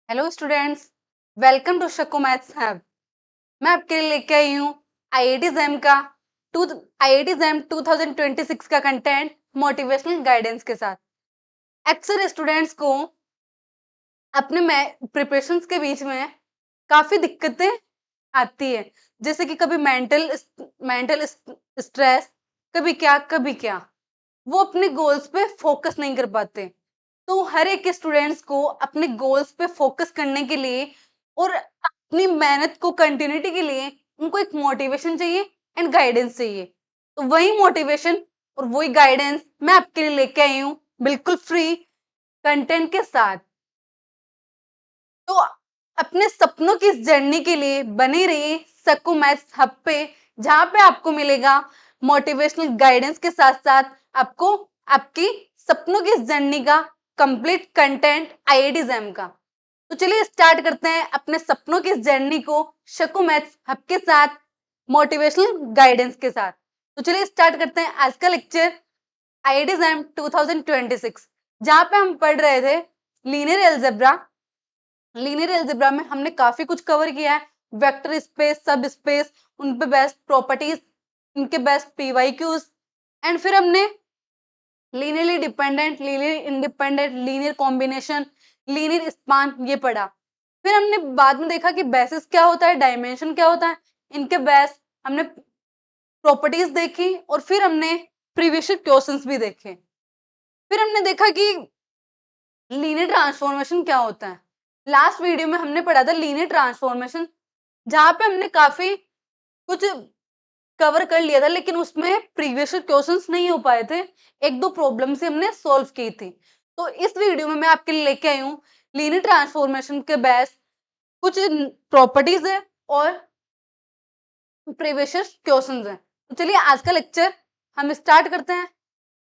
Hello students, welcome to शको maths hub. मैं आपके लिए लेके आई हूँ आईआईटी जैम का आईआईटी जैम 2026 का कंटेंट मोटिवेशनल गाइडेंस के साथ। अक्सर स्टूडेंट्स को अपने प्रिपरेशंस के बीच में काफी दिक्कतें आती है, जैसे कि कभी मेंटल स्ट्रेस, कभी क्या वो अपने गोल्स पे फोकस नहीं कर पाते। तो हर एक स्टूडेंट्स को अपने गोल्स पे फोकस करने के लिए और अपनी मेहनत को कंटिन्यूटी के लिए उनको एक मोटिवेशन चाहिए एंड गाइडेंस चाहिए। तो वही मोटिवेशन और वही गाइडेंस मैं आपके लिए लेके आई हूँ, बिल्कुल फ्री कंटेंट के साथ। तो अपने सपनों की इस जर्नी के लिए बने रहिए सकू मैथ्स हब पे, जहां पे आपको मिलेगा मोटिवेशनल गाइडेंस के साथ साथ आपको आपकी सपनों की इस जर्नी का कंप्लीट कंटेंट आईआईटी जैम का। तो चलिए स्टार्ट करते हैं अपने सपनों की इस जर्नी को शकू मैथ्स हब के साथ, मोटिवेशनल गाइडेंस के साथ। तो चलिए स्टार्ट करते हैं आज का लेक्चर आईआईटी जैम 2026, जहां पे हम पढ़ रहे थे लीनियर अलजेब्रा। लीनियर अलजेब्रा में हमने काफी कुछ कवर किया है, वेक्टर स्पेस, सब स्पेस, उन पे बेस्ट प्रॉपर्टीज, उनके बेस्ट पीवाईक्यूज, एंड फिर हमने linearly dependent, linear independent, linear combination, linear span ये पढ़ा। फिर हमने बाद में देखा कि बेसिस क्या होता है, डायमेंशन क्या होता है, इनके बेस हमने प्रॉपर्टीज देखी, और फिर हमने प्रीवियस क्वेश्चंस भी देखे। फिर हमने देखा कि लीनियर ट्रांसफॉर्मेशन क्या होता है। लास्ट वीडियो में हमने पढ़ा था लीनियर ट्रांसफॉर्मेशन, जहां पे हमने काफी कुछ कवर कर लिया था, लेकिन उसमें प्रीवियस क्वेश्चंस नहीं हो पाए थे, एक दो प्रॉब्लम से हमने सॉल्व की थी। तो इस वीडियो में मैं आपके लिए लेके आई हूँ लीनियर ट्रांसफॉर्मेशन के बेस कुछ प्रॉपर्टीज है और प्रीवियस क्वेश्चंस है। तो चलिए आज का लेक्चर हम स्टार्ट करते हैं।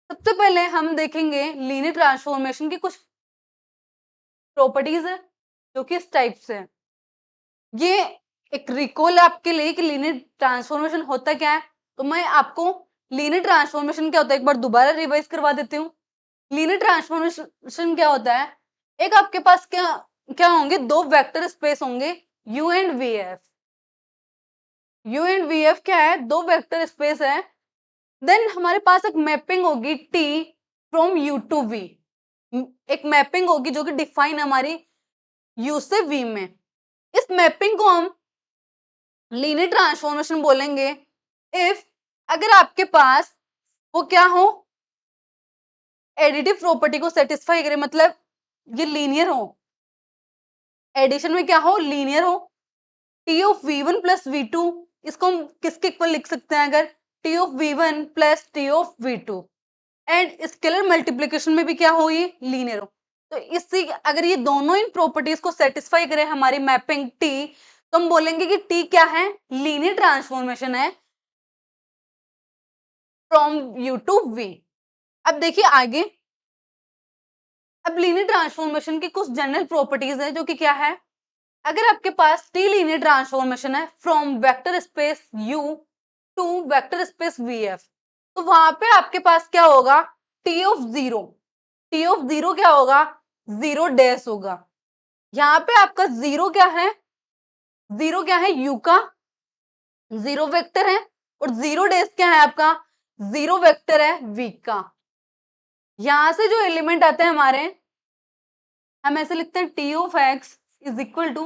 सबसे पहले हम देखेंगे लीनियर ट्रांसफॉर्मेशन की कुछ प्रॉपर्टीज है, जो कि इस टाइप से है। ये एक रिकॉल आपके लिए कि लीनियर ट्रांसफॉर्मेशन होता क्या है। तो मैं आपको लीनियर ट्रांसफॉर्मेशन क्या होता है एक बार दोबारा रिवाइज करवा देती हूँ। लीनियर ट्रांसफॉर्मेशन क्या होता है, एक आपके पास क्या क्या होंगे, दो वेक्टर स्पेस होंगे u and V F. u and V F क्या है, दो वेक्टर स्पेस है। देन हमारे पास एक मैपिंग होगी t from u to v। एक मैपिंग होगी जो कि डिफाइन हमारी u से v में। इस मैपिंग को हम लीनियर ट्रांसफॉर्मेशन बोलेंगे इफ अगर आपके पास वो क्या हो, एडिटिव प्रॉपर्टी को सेटिस्फाई करे, मतलब ये लीनियर हो, एडिशन में क्या हो, लीनियर हो। T of v1 plus v2, इसको हम किसके इक्वल लिख सकते हैं, अगर T of v1 plus T of v2, and scalar multiplication में भी क्या हो, ये लीनियर हो। तो इससे अगर ये दोनों इन प्रॉपर्टीज को सेटिस्फाई करे हमारी मैपिंग टी, तो हम बोलेंगे कि टी क्या है, लीनियर ट्रांसफॉर्मेशन है फ्रॉम यू टू वी। अब देखिए आगे, अब लीनियर ट्रांसफॉर्मेशन की कुछ जनरल प्रॉपर्टीज है, जो कि क्या है, अगर आपके पास टी लीनियर ट्रांसफॉर्मेशन है from vector space u to vector space vf, तो वहां पे आपके पास क्या होगा, T of zero, T of zero क्या होगा, जीरो डैश होगा। यहाँ पे आपका जीरो क्या है, जीरो क्या है, u का जीरो वेक्टर है, और जीरो डैश क्या है आपका, जीरो वेक्टर है v का। यहां से जो एलिमेंट आते हैं हमारे, हम ऐसे लिखते हैं T of x is equal to,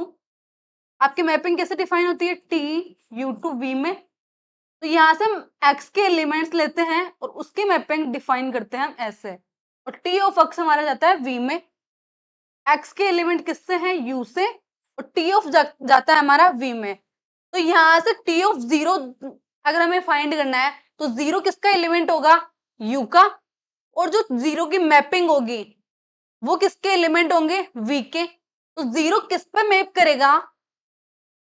आपकी मैपिंग कैसे डिफाइन होती है, टी यू टू वी में। तो यहाँ से हम एक्स के एलिमेंट्स लेते हैं और उसकी मैपिंग डिफाइन करते हैं हम ऐसे, और टी ऑफ एक्स हमारा जाता है वी में। एक्स के एलिमेंट किससे हैं, यू से, और टी ऑफ जाता है हमारा वी में। तो यहाँ से टी ऑफ जीरो अगर हमें फाइंड करना है, तो जीरो किसका एलिमेंट होगा, यू का, और जो जीरो की मैपिंग होगी वो किसके एलिमेंट होंगे, वी के। तो जीरो किस पे मैप करेगा,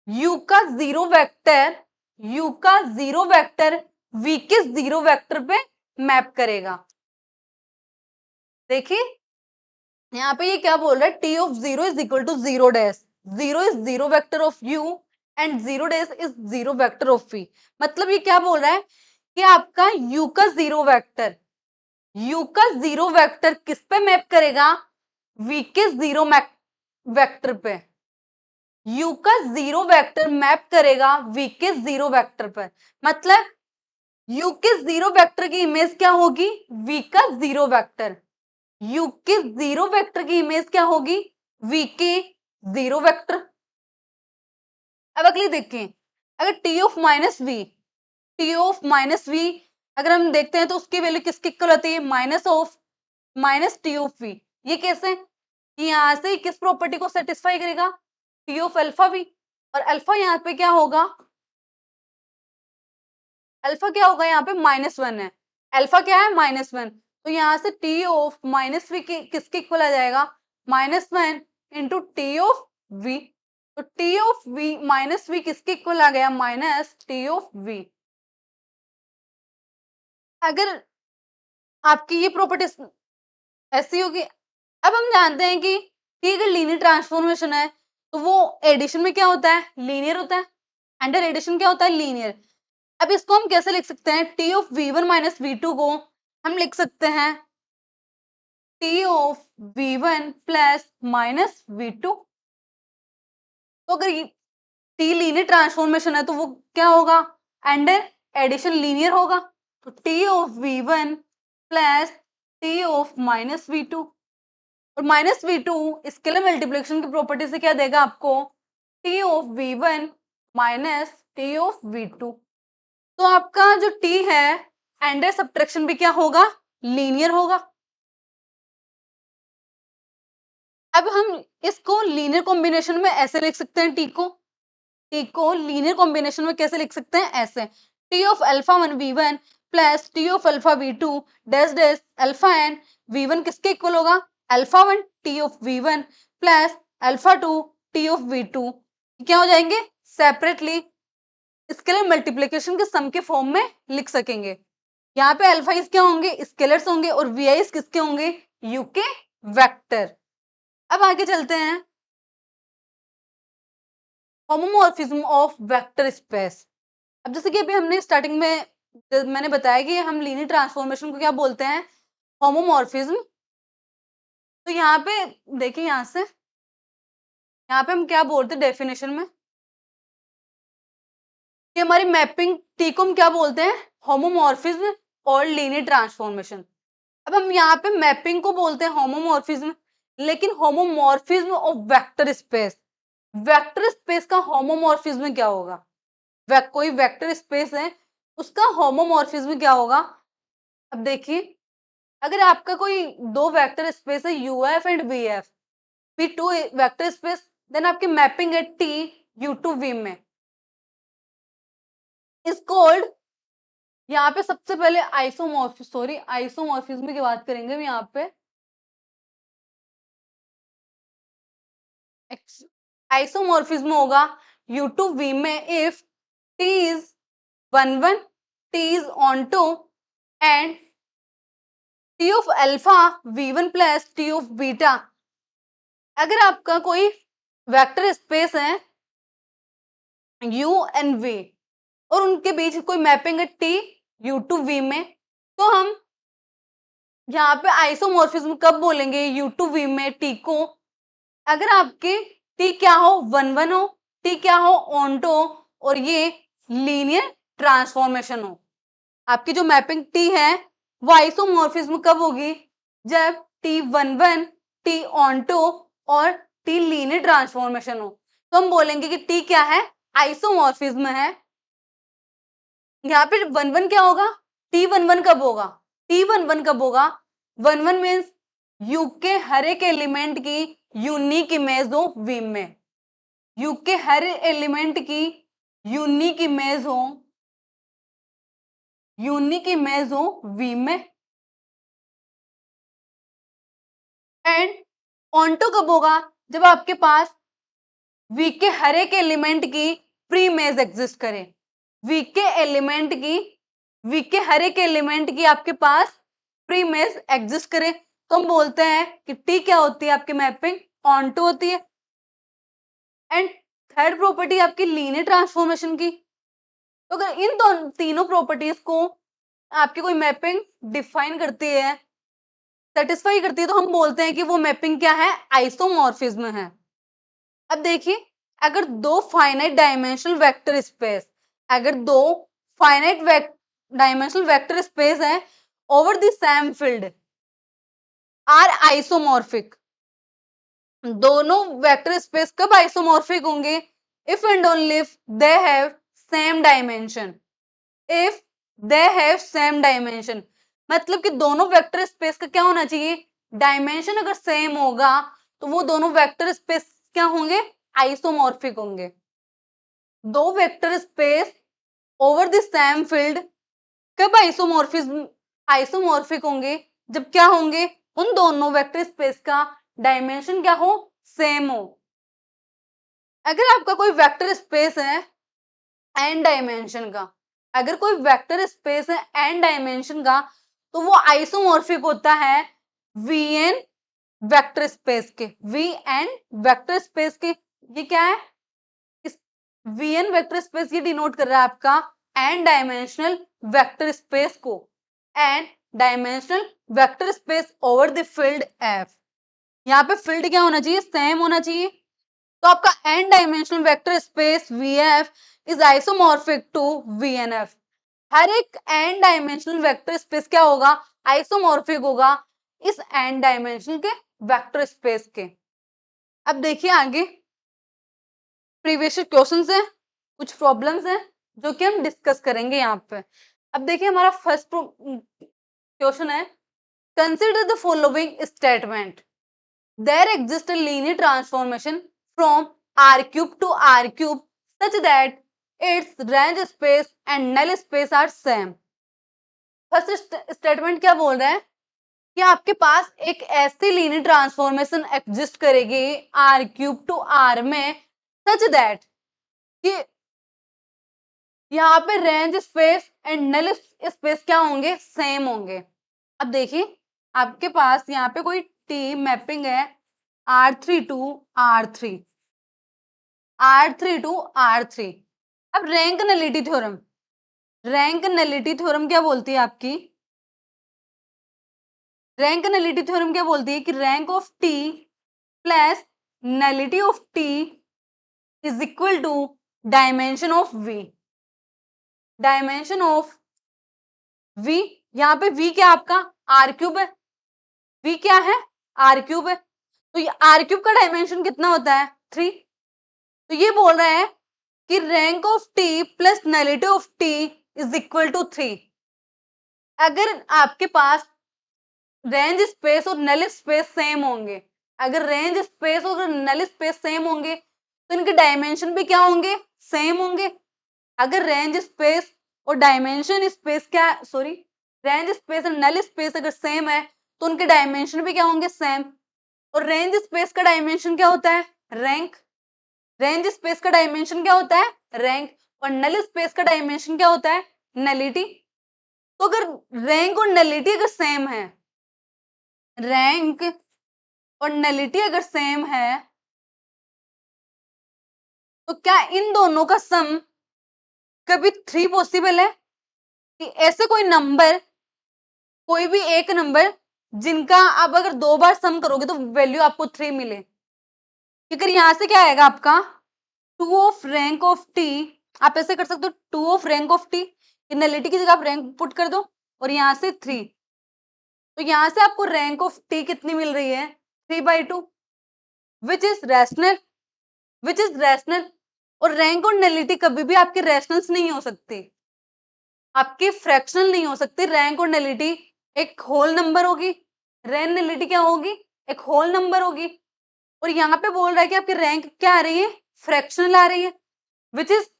u का जीरो वेक्टर, u का जीरो वेक्टर v के जीरो वेक्टर पे मैप करेगा। देखिए यहाँ पे ये क्या बोल रहा है, t of zero is equal to zero dash, zero is zero vector of u and zero dash is zero vector of v। मतलब ये क्या बोल रहा है कि आपका u का जीरो वेक्टर, u का जीरो वेक्टर किस पे मैप करेगा, v के जीरो वेक्टर पे, u का जीरो वेक्टर मैप करेगा v के जीरो वेक्टर पर। मतलब u के जीरो वेक्टर की इमेज क्या होगी, v का जीरो वेक्टर। u के जीरो वेक्टर की इमेज क्या होगी, v के जीरो वेक्टर। अब अगली देखें, अगर t of minus v, T of minus v अगर हम देखते हैं तो उसकी वैल्यू किसके इक्वल होती है, minus of minus T of v. ये कैसे, कि यहाँ से किस प्रॉपर्टी को सेटिस्फाई करेगा, टी ऑफ अल्फा वी। और अल्फा यहाँ पे क्या होगा, अल्फा क्या होगा, यहाँ पे -1 है, अल्फा क्या है -1। तो यहाँ से टी ऑफ माइनस वी किसके इक्वल आ जाएगा, -1 इंटू टी ऑफ वी। तो T of v minus v किसके इक्वल आ गया, माइनस टी ऑफ वी। अगर आपकी ये प्रॉपर्टी ऐसी होगी, अब हम जानते हैं कि अगर लीनियर ट्रांसफॉर्मेशन है तो वो एडिशन में क्या होता है, लीनियर होता है। अंडर एडिशन क्या होता है, लीनियर। अब इसको हम कैसे लिख सकते हैं, T of we one minus we two को हम लिख सकते हैं T of we one plus minus we two. तो अगर टी लीनियर ट्रांसफॉर्मेशन है तो वो क्या होगा, अंडर एडिशन लीनियर होगा। तो T of we one plus T of minus we two, और minus we two scalar multiplication की प्रॉपर्टी से क्या देगा आपको, T of we one minus T of we two. तो आपका जो टी है अंडर सब्ट्रैक्शन भी क्या होगा, लीनियर होगा। अब हम इसको लीनियर कॉम्बिनेशन में ऐसे लिख सकते हैं, टी को लीनियर कॉम्बिनेशन में कैसे लिख सकते हैं, ऐसे T of alpha one v one plus T of alpha v two dash dash alpha n v one किसके इक्वल होगा, alpha one T of we one plus alpha two T of we two. क्या हो जाएंगे, separately scalar multiplication के सम के form में लिख सकेंगे। यहाँ पे अल्फा इस क्या होंगे, स्केलर्स होंगे, और वी आई किसके होंगे, यू के वेक्टर। अब आगे चलते हैं, होमोमॉर्फिज्म ऑफ वेक्टर स्पेस। अब जैसे कि अभी हमने स्टार्टिंग में मैंने बताया कि हम लीनियर ट्रांसफॉर्मेशन को क्या बोलते हैं, होमोमॉर्फिज्म। तो यहाँ पे देखिए, यहाँ पे हम क्या बोलते हैं डेफिनेशन में, कि हमारी मैपिंग टी को हम क्या बोलते हैं, होमोमॉर्फिज्म और लीनियर ट्रांसफॉर्मेशन। अब हम यहाँ पे मैपिंग को बोलते हैं होमोमॉर्फिज्म, लेकिन homomorphism of vector space, vector space का होमोमॉर्फिज्म क्या होगा, कोई वेक्टर स्पेस है उसका होमोमॉर्फिज्म क्या होगा। अब देखिए, अगर आपका कोई दो वेक्टर स्पेस है U F and V F, V two vector space, then आपकी मैपिंग है टी यू टू वी में इज कॉल्ड, यहाँ पे सबसे पहले आइसोमॉर्फिज्म की बात करेंगे हम यहाँ पे। आइसोमॉर्फिज्म होगा यू टू वी में if T is one one, T is onto, and T of alpha v one plus T of beta. अगर आपका कोई वेक्टर स्पेस है u एंड v और उनके बीच कोई मैपिंग है t u टू v में, तो हम यहाँ पे आइसोमॉर्फिज्म कब बोलेंगे u टू v में t को, अगर आपके t क्या हो, वन वन हो, t क्या हो, ऑन टू, और ये लीनियर ट्रांसफॉर्मेशन हो। आपकी जो मैपिंग t है वो आइसोमॉर्फिज्म कब होगी, जब t one one, t onto और t लीनियर ट्रांसफॉर्मेशन हो। तो हम बोलेंगे कि t क्या है, आइसोमॉर्फिज्म है। यहाँ पे वन वन क्या होगा, टी वन वन कब होगा, टी वन वन कब होगा, वन वन मीन्स यू के हर एक एलिमेंट की यूनिक इमेज हो वी में, यू के हर एलिमेंट की यूनिक इमेज हो, यूनिक इमेज हो वी में। एंड ऑन्टो कब होगा, जब आपके पास वी के हर एक एलिमेंट की प्री इमेज एग्जिस्ट करे, वी के एलिमेंट की, वी के हर एक एलिमेंट की आपके पास प्री इमेज एग्जिस्ट करे, तो हम बोलते हैं कि टी क्या होती है आपकी मैपिंग, ऑन्टो होती है। एंड थर्ड प्रॉपर्टी आपकी लीनियर ट्रांसफॉर्मेशन की, तो अगर इन दोनों तीनों प्रॉपर्टीज को आपकी कोई मैपिंग डिफाइन करती है, सेटिस्फाई करती है, तो हम बोलते हैं कि वो मैपिंग क्या है, आइसोमॉर्फिज्म है। अब देखिए, अगर दो फाइनाइट डायमेंशनल वेक्टर स्पेस, अगर दो फाइनाइट डायमेंशनल वेक्टर स्पेस है over the same field are isomorphic, दोनों वेक्टर स्पेस कब आइसोमॉर्फिक होंगे? If and only if they have same dimension, if they have same dimension, मतलब कि दोनों वेक्टर स्पेस का क्या होना चाहिए? डायमेंशन अगर सेम होगा तो वो दोनों वेक्टर स्पेस क्या होंगे? आइसोमॉर्फिक होंगे। दो vector space over the same field कब आइसोमॉर्फिक होंगे? जब क्या होंगे? उन दोनों वेक्टर स्पेस का डायमेंशन क्या हो? सेम हो। अगर आपका कोई वेक्टर स्पेस है एन डायमेंशन का, अगर कोई वेक्टर स्पेस है एन डायमेंशन का, तो वो आइसोमॉर्फिक होता है Vn वेक्टर स्पेस के, Vn वेक्टर स्पेस के। ये क्या है? इस Vn वेक्टर स्पेस ये डिनोट कर रहा है आपका एन डायमेंशनल वेक्टर स्पेस को, n dimensional vector space over the field F। यहाँ पे फील्ड क्या होना चाहिए? सेम होना चाहिए। तो आपका n dimensional vector space VF is isomorphic to VNF। हर एक n डायमेंशनल वेक्टर स्पेस क्या होगा? आइसोमॉर्फिक होगा इस n डायमेंशनल के वेक्टर स्पेस के। अब देखिए आगे प्रीवियस क्वेश्चंस हैं, कुछ प्रॉब्लम्स हैं जो कि हम डिस्कस करेंगे यहाँ पे। अब देखिए हमारा फर्स्ट क्वेश्चन है, consider the following statement, there exists a linear transformation from R cube to R cube such that its range space and null space are same। First statement क्या बोल रहा है कि आपके पास एक ऐसी लीनियर ट्रांसफॉर्मेशन एग्जिस्ट करेगी R क्यूब टू R में सच दैट कि यहाँ पे range space and null space क्या होंगे? सेम होंगे। अब देखिए आपके पास यहाँ पे कोई टी मैपिंग है R3 to R3, R3 to R3। अब rank nullity theorem, rank nullity theorem क्या बोलती है आपकी? रैंक नलिटी थ्योरम क्या बोलती है कि rank of T plus nullity of T is equal to dimension of V. Dimension of V, यहाँ पे वी क्या आपका? आर क्यूब है। वी क्या है? आर क्यूब है। तो ये आर क्यूब का डायमेंशन कितना होता है? 3। तो ये बोल रहा है कि rank of T plus nullity of T is equal to 3। अगर आपके पास रेंज स्पेस और नल स्पेस सेम होंगे, अगर रेंज स्पेस और नल स्पेस सेम होंगे तो इनके डायमेंशन भी क्या होंगे? सेम होंगे। अगर रेंज स्पेस और डायमेंशन स्पेस क्या, सॉरी, रेंज स्पेस और नल स्पेस अगर सेम है तो उनके डायमेंशन भी क्या होंगे? सेम। और रेंज स्पेस का डायमेंशन क्या होता है? रैंक। रेंज स्पेस का डायमेंशन क्या होता है? रैंक। और नल स्पेस का डायमेंशन क्या होता है? नलिटी। तो अगर रैंक और नलिटी अगर सेम है, रैंक और नलिटी अगर सेम है तो क्या इन दोनों का सम कभी 3 पॉसिबल है? कि ऐसे कोई नंबर, कोई भी एक नंबर जिनका आप अगर 2 बार सम करोगे तो वैल्यू आपको 3 मिले। अगर यहां से क्या आएगा आपका 2 ऑफ रैंक ऑफ टी, आप ऐसे कर सकते हो 2 of rank of T, nullity की जगह आप रैंक पुट कर दो और यहाँ से 3। तो यहाँ से आपको रैंक ऑफ टी कितनी मिल रही है? 3/2, which is rational, which is rational. और रैंक और नलिटी कभी भी आपके रैशनल्स नहीं हो सकती, आपकी फ्रैक्शनल नहीं हो सकती। रैंक और नलिटी एक होल नंबर होगी, रैंक नलिटी क्या होगी? एक होल नंबर होगी। और यहाँ पे बोल रहा है कि आपकी रैंक क्या आ रही है? फ्रैक्शनल आ रही है, विच इज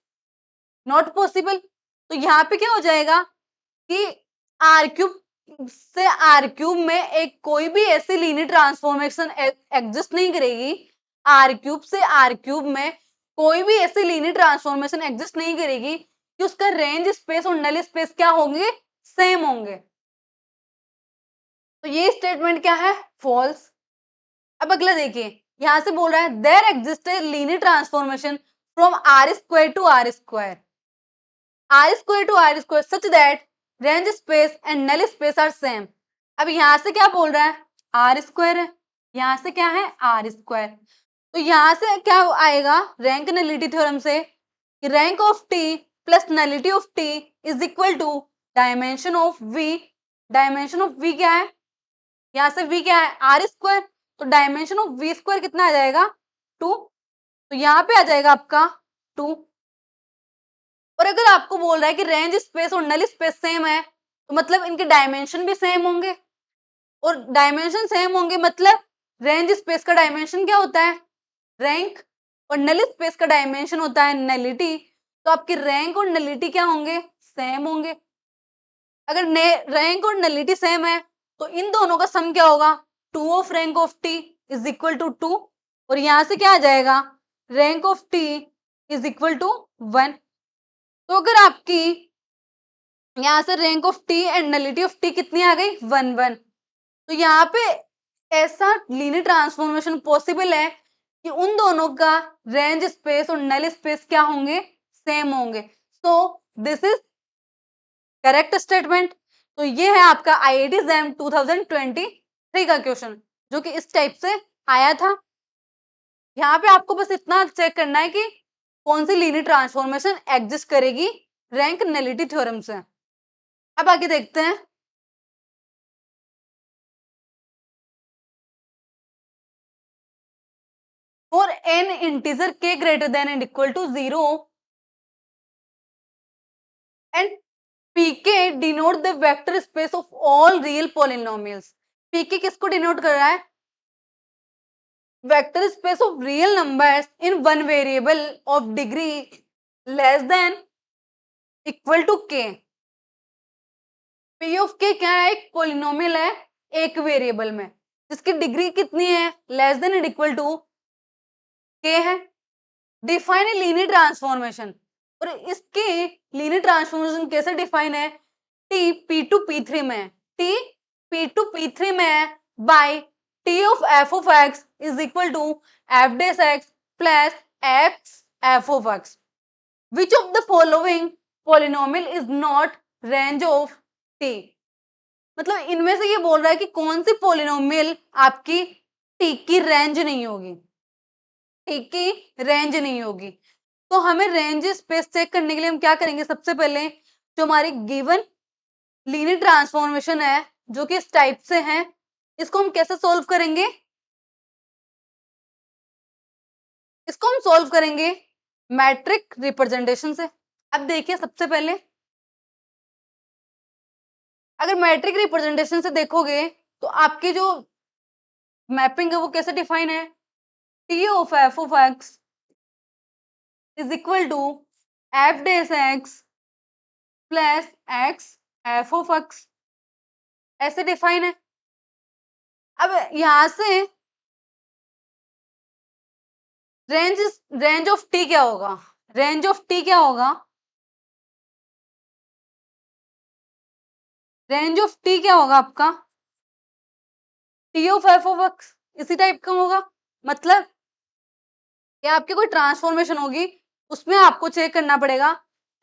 नॉट पॉसिबल। तो यहाँ पे क्या हो जाएगा कि आर क्यूब से आर क्यूब में एक कोई भी ऐसी लीनियर ट्रांसफॉर्मेशन एग्जिस्ट नहीं करेगी। आर क्यूब से आर क्यूब में कोई भी ऐसी लीनियर ट्रांसफॉर्मेशन एग्जिस्ट नहीं करेगी कि उसका रेंज स्पेस और नल स्पेस क्या होंगे? सेम होंगे। तो ये स्टेटमेंट क्या है? फॉल्स। अब अगला देखिए, यहां से बोल रहा है there exist a linear transformation from R square to R square, R square to R square such that range space and null space are same. अब यहां से क्या बोल रहा है? आर स्क्वायर है, यहां से क्या है? R square. तो यहाँ से क्या आएगा रैंक नलिटी थ्योरम से कि rank of T plus nullity of T is equal to dimension of V. Dimension of V क्या है, यहाँ से वी क्या है आर स्क्वायर, तो डायमेंशन ऑफ वी स्क्वायर कितना आ जाएगा 2, तो यहाँ पे आ जाएगा आपका 2। और अगर आपको बोल रहा है कि रेंज स्पेस और नल स्पेस सेम है तो मतलब इनके डायमेंशन भी सेम होंगे, और डायमेंशन सेम होंगे मतलब रेंज स्पेस का डायमेंशन क्या होता है रैंक, और नल स्पेस का डायमेंशन होता है नलिटी। तो आपकी रैंक और नलिटी क्या होंगे सेम होंगे। अगर रैंक और नलिटी सेम है तो इन दोनों का सम क्या होगा 2 of rank of T is equal to 2, और यहां से क्या आ जाएगा rank of T is equal to 1। तो अगर आपकी यहाँ से rank of T and nullity of T कितनी आ गई 1 1, तो यहाँ पे ऐसा लीनियर ट्रांसफॉर्मेशन पॉसिबल है कि उन दोनों का रेंज स्पेस और नल स्पेस क्या होंगे सेम होंगे। So this is correct statement. तो ये है आपका आईआईटी एग्जाम 2023 का क्वेश्चन जो कि इस टाइप से आया था। यहाँ पे आपको बस इतना चेक करना है कि कौन सी लीनियर ट्रांसफॉर्मेशन एग्जिस्ट करेगी रैंक नलिटी थ्योरम से। अब आगे देखते हैं। For n integer k greater than and equal to 0 and pk denote the vector space of all real polynomials। pk किसको डिनोट कर रहा है vector space of real numbers in one variable of degree less than equal to k. P of k क्या है एक polynomial है एक variable में जिसकी डिग्री कितनी है less than and equal to K है। डिफाइन ए लीनियर ट्रांसफॉर्मेशन, और इसके लीनियर ट्रांसफॉर्मेशन कैसे डिफाइन है T P to P three में, T P to P three में है by T of F of x is equal to F dash x plus x F of X. Which of the following polynomial is not range of T. मतलब इनमें से ये बोल रहा है कि कौन सी पोलिनोमियल आपकी टी की रेंज नहीं होगी, टी की रेंज नहीं होगी। तो हमें रेंज स्पेस चेक करने के लिए हम क्या करेंगे सबसे पहले जो हमारी गिवन लीनियर ट्रांसफॉर्मेशन है जो कि इस टाइप से है इसको हम कैसे सोल्व करेंगे, इसको हम सोल्व करेंगे मैट्रिक रिप्रेजेंटेशन से। अब देखिए सबसे पहले अगर मैट्रिक रिप्रेजेंटेशन से देखोगे तो आपकी जो मैपिंग है वो कैसे डिफाइन है T of F of x is equal to F dash x plus x F of x, ऐसे डिफाइन है। अब यहां से रेंज ऑफ टी क्या होगा, रेंज ऑफ टी क्या होगा, रेंज ऑफ टी क्या होगा आपका T of F of x इसी टाइप का होगा। मतलब कि आपकी कोई ट्रांसफॉर्मेशन होगी उसमें आपको चेक करना पड़ेगा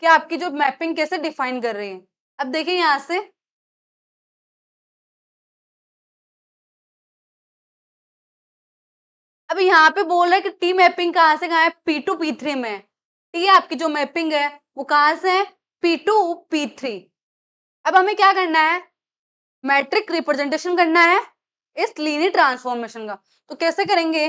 कि आपकी जो मैपिंग कैसे डिफाइन कर रही है। अब देखिए यहां से अब यहाँ पे बोल रहा है कि टी मैपिंग कहाँ से कहाँ है पी टू पी थ्री में, टी आपकी जो मैपिंग है वो कहाँ से है पी टू पी थ्री। अब हमें क्या करना है मैट्रिक रिप्रेजेंटेशन करना है इस लीनियर ट्रांसफॉर्मेशन का। तो कैसे करेंगे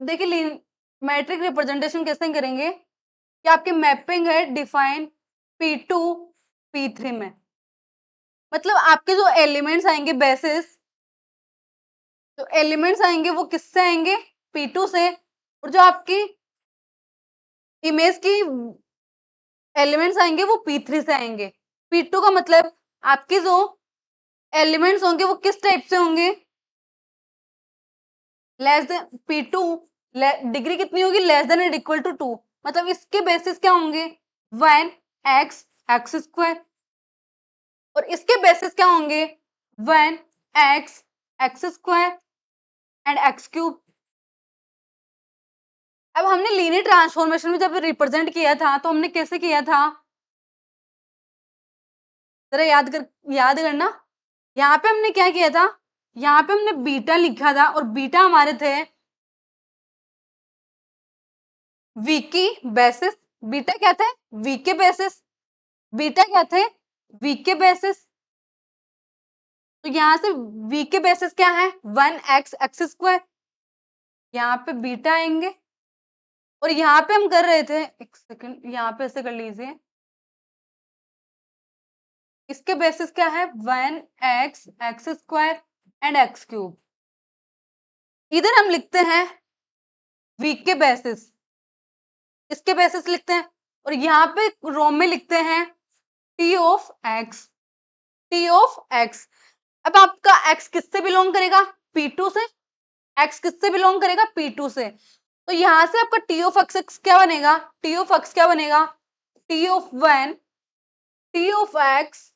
देखिए मैट्रिक रिप्रेजेंटेशन कैसे करेंगे कि आपकी मैपिंग है define P to P three में, मतलब आपके जो एलिमेंट्स आएंगे बेसिस जो एलिमेंट्स आएंगे वो किससे आएंगे पी टू से, और जो आपकी इमेज की एलिमेंट्स आएंगे वो पी थ्री से आएंगे। पी टू का मतलब आपके जो एलिमेंट्स होंगे वो किस टाइप से होंगे less than P two, degree कितनी होगी less than and equal to 2, मतलब इसके बेसिस क्या होंगे 1 एक्स एक्स स्क्वायर, और इसके बेसिस क्या होंगे 1 x x square and X cube. अब हमने लीनियर ट्रांसफॉर्मेशन में जब रिप्रेजेंट किया था तो हमने कैसे किया था, जरा याद करना। यहाँ पे हमने क्या किया था, यहाँ पे हमने बीटा लिखा था और बीटा हमारे थे वी की बेसिस। बीटा क्या थे, वी के बेसिस। बीटा क्या थे, वी के बेसिस। तो यहाँ से वी के बेसिस क्या है, 1x एक्स स्क्वायर। यहाँ पे बीटा आएंगे और यहाँ पे हम कर रहे थे, एक सेकंड यहाँ पे ऐसे कर लीजिए, इसके बेसिस क्या है 1x X square and X cube. इधर हम लिखते हैं वी के बेसिस, इसके बेसिस लिखते हैं और यहाँ पे रो में लिखते हैं T of x, T of x. अब आपका x किससे बिलोंग करेगा, P2 से। x किससे बिलोंग करेगा, P2 से। तो यहां से आपका टी ऑफ एक्स क्या बनेगा, टी ऑफ एक्स क्या बनेगा, T of 1, T of x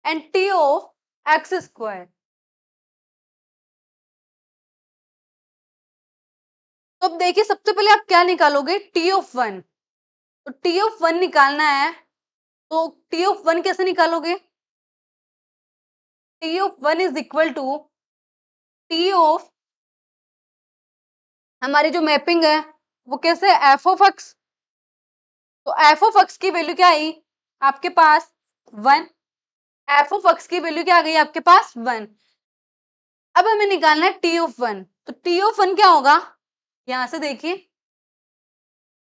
and T of X square. तो अब देखिए सबसे पहले आप क्या निकालोगे, टी ऑफ 1। तो टी ऑफ 1 निकालना है, तो टी ऑफ 1 कैसे निकालोगे, T of 1 is equal to T of, हमारी जो मैपिंग है वो कैसे है, एफ ऑफ एक्स। तो एफ ऑफ एक्स की वैल्यू क्या आई आपके पास 1, एफ ऑफ एक्स की वैल्यू क्या आ गई आपके पास 1। अब हमें निकालना है टी ऑफ 1। तो टी ऑफ 1 क्या होगा, यहां से देखिए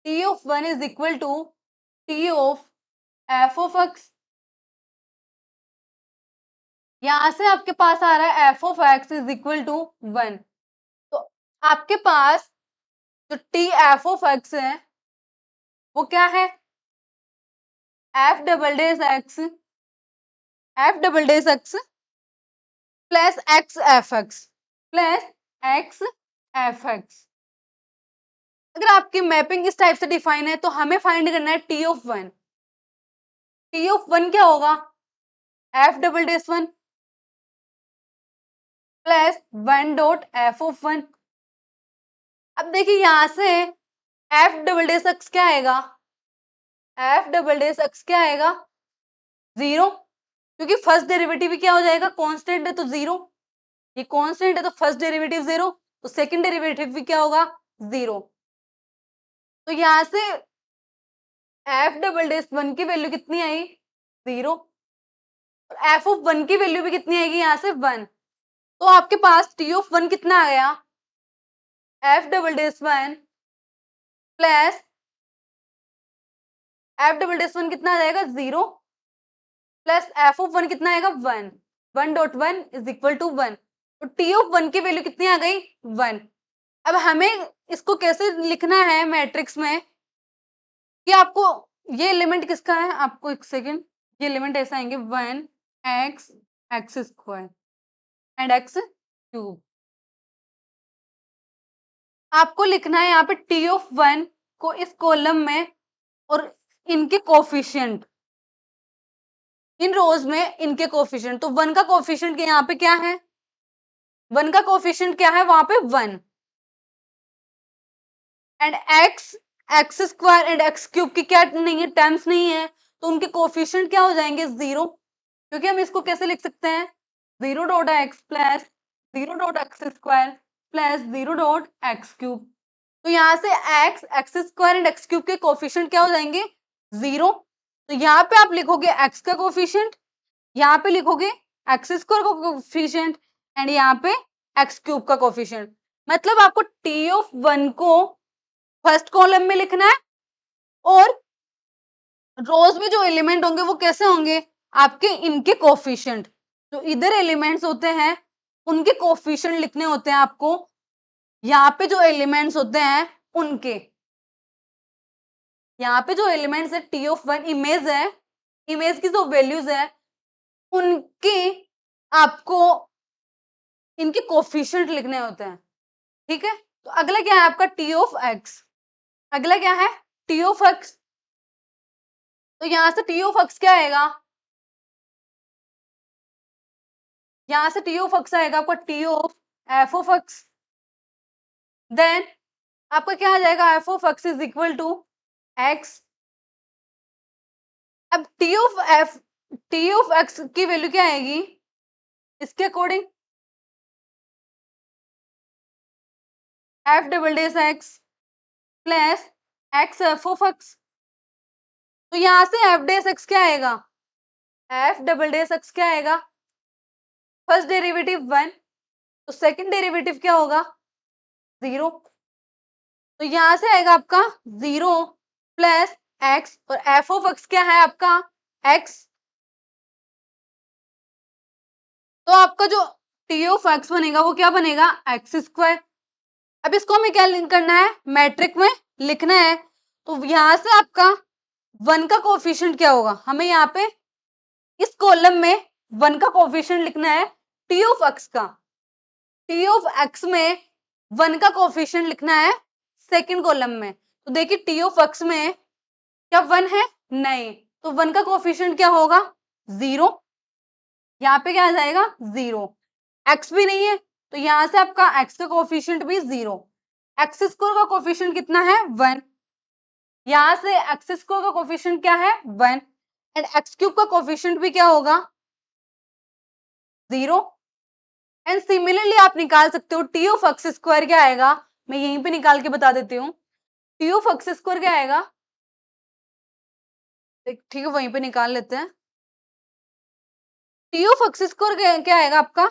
T of 1 is equal to T of F of X. यहां से आपके पास आ रहा है F of x is equal to 1। तो आपके पास जो टी एफ ऑफ एक्स है वो क्या है, F double days x, F double days x plus x F x, plus x F x. अगर आपकी मैपिंग इस टाइप से डिफाइन है तो हमें फाइंड करना है टी ऑफ 1। टी ऑफ 1 क्या होगा, F double days 1 plus 1 dot F of 1। अब देखिए यहां से एफ डबल डेज एक्स क्या आएगा, एफ डबल डेज एक्स क्या आएगा 0, क्योंकि फर्स्ट डेरिवेटिव भी क्या हो जाएगा, कांस्टेंट है तो 0। ये कांस्टेंट है तो फर्स्ट डेरिवेटिव 0, तो सेकंड डेरिवेटिव भी क्या होगा 0। तो यहां से एफ डबल डेज 1 की वैल्यू कितनी आई 0 और एफ ऑफ 1 की वैल्यू भी कितनी आएगी यहाँ से 1। तो आपके पास टी ऑफ 1 कितना आ गया, F double days 1 plus F double days 1 कितना आ जाएगा 0 प्लस एफ ऑफ 1 कितना आएगा 1, 1 डॉट 1 इज इक्वल टू 1। तो टी ऑफ 1 की वैल्यू कितनी आ गई 1। अब हमें इसको कैसे लिखना है मैट्रिक्स में कि आपको ये एलिमेंट किसका है, आपको एक सेकेंड, ये एलिमेंट ऐसे आएंगे 1 x x square and X cube. आपको लिखना है यहाँ पे टी ऑफ 1 को इस कॉलम में और इनके कोफिशिएंट, इन रोज में इनके कोफिशिएंट। तो 1 का कोफिशिएंट यहाँ पे क्या है, 1 का कोफिशिएंट क्या है वहां पे 1 and x x square and X cube की क्या नहीं है, टर्म्स नहीं है, तो उनके कोफिशिएंट क्या हो जाएंगे 0। क्योंकि हम इसको कैसे लिख सकते हैं 0 dot x plus 0 dot x square plus 0 dot x cube. तो यहाँ से x x square and X cube के कोफिशिएंट क्या हो जाएंगे 0। तो यहाँ पे आप लिखोगे एक्स का कोफिशिएंट, यहाँ पे लिखोगे एक्स स्क्वायर का कोफिशिएंट एंड यहाँ पे एक्स क्यूब का कोफिशिएंट। मतलब आपको टी ऑफ 1 को फर्स्ट कॉलम में लिखना है और रोज में जो एलिमेंट होंगे वो कैसे होंगे, आपके इनके कोफिशिएंट, जो इधर एलिमेंट्स होते हैं उनके कोफिशिएंट लिखने होते हैं आपको, यहाँ पे जो एलिमेंट्स होते हैं उनके, यहाँ पे जो एलिमेंट्स है टी ऑफ 1 इमेज है, इमेज की जो वैल्यूज है उनके आपको इनके कोफिशिएंट लिखने होते हैं। ठीक है, तो अगला क्या है आपका टी ऑफ एक्स, अगला क्या है टी ऑफ एक्स। तो यहां से टी ऑफ एक्स क्या आएगा, यहां से टी ऑफ एक्स आएगा आपका T of F of X, then आपका क्या आ जाएगा, F of x is equal to X. अब टी ऑफ एक्स की वैल्यू क्या आएगी इसके according, F double dash x plus x F of x. तो यहां से एफ डेस एक्स क्या आएगा, एफ डबल डेस एक्स क्या आएगा, फर्स्ट डेरिवेटिव 1, तो सेकंड डेरिवेटिव क्या होगा 0। तो यहां से आएगा आपका 0 प्लस एक्स, और एफ ऑफ एक्स क्या है आपका एक्स। तो आपका जो टी ऑफ एक्स बनेगा वो क्या बनेगा, एक्स स्क्वायर। अब इसको हमें क्या लिंक करना है, मैट्रिक में लिखना है। तो यहां से आपका 1 का कोफिशिएंट क्या होगा, हमें यहाँ पे इस कॉलम में 1 का कोफिशिएंट लिखना है टी ऑफ एक्स का। टी ऑफ एक्स में 1 का कोफिशिएंट लिखना है सेकंड कॉलम में। तो देखिए टी ऑफ एक्स में क्या 1 है, नहीं, तो 1 का कोफिशिएंट क्या होगा 0। यहाँ पे क्या आ जाएगा 0, एक्स भी नहीं है तो यहाँ से आपका एक्स का कोफिशिएंट भी 0। एक्स स्क्वायर का कोफिशिएंट कितना है 1, यहाँ से एक्स स्क्वायर का कोफिशिएंट क्या है 1, एंड एक्स क्यूब का कोफिशिएंट भी क्या होगा 0। एंड सिमिलरली आप निकाल सकते हो टी ऑफ एक्स स्क्वायर क्या आएगा, मैं यहीं पे निकाल के बता देती हूँ। टी ऑफ एक्स स्क्वायर क्या आएगा, ठीक है वहीं पे निकाल लेते हैं। टी ऑफ एक्स स्क्वायर क्या आएगा आपका,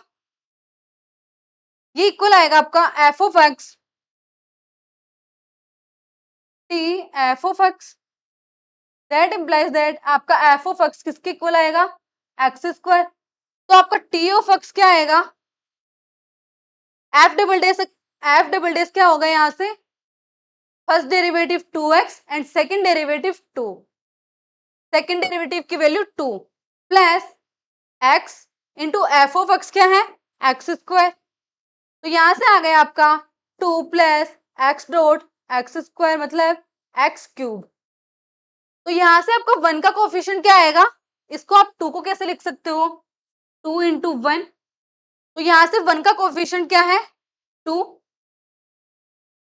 ये इक्वल आएगा आपका F of x T F of x. That implies that आपका एफ ऑफ एक्स किसके इक्वल आएगा, एक्स स्क्वायर। तो आपका टी ऑफ एक्स क्या आएगा, एफ डबल डेस क्या होगा यहाँ से, first derivative 2x and second derivative 2, second derivative की value 2 plus x into F of X क्या है एक्स स्क्वायर। तो यहां से आ गया आपका 2 plus x dot x square मतलब एक्स क्यूब। तो यहां से आपका 1 का कोफिशिएंट क्या आएगा, इसको आप 2 को कैसे लिख सकते हो 2 इंटू 1। तो यहां से 1 का कोफिशिएंट क्या है 2,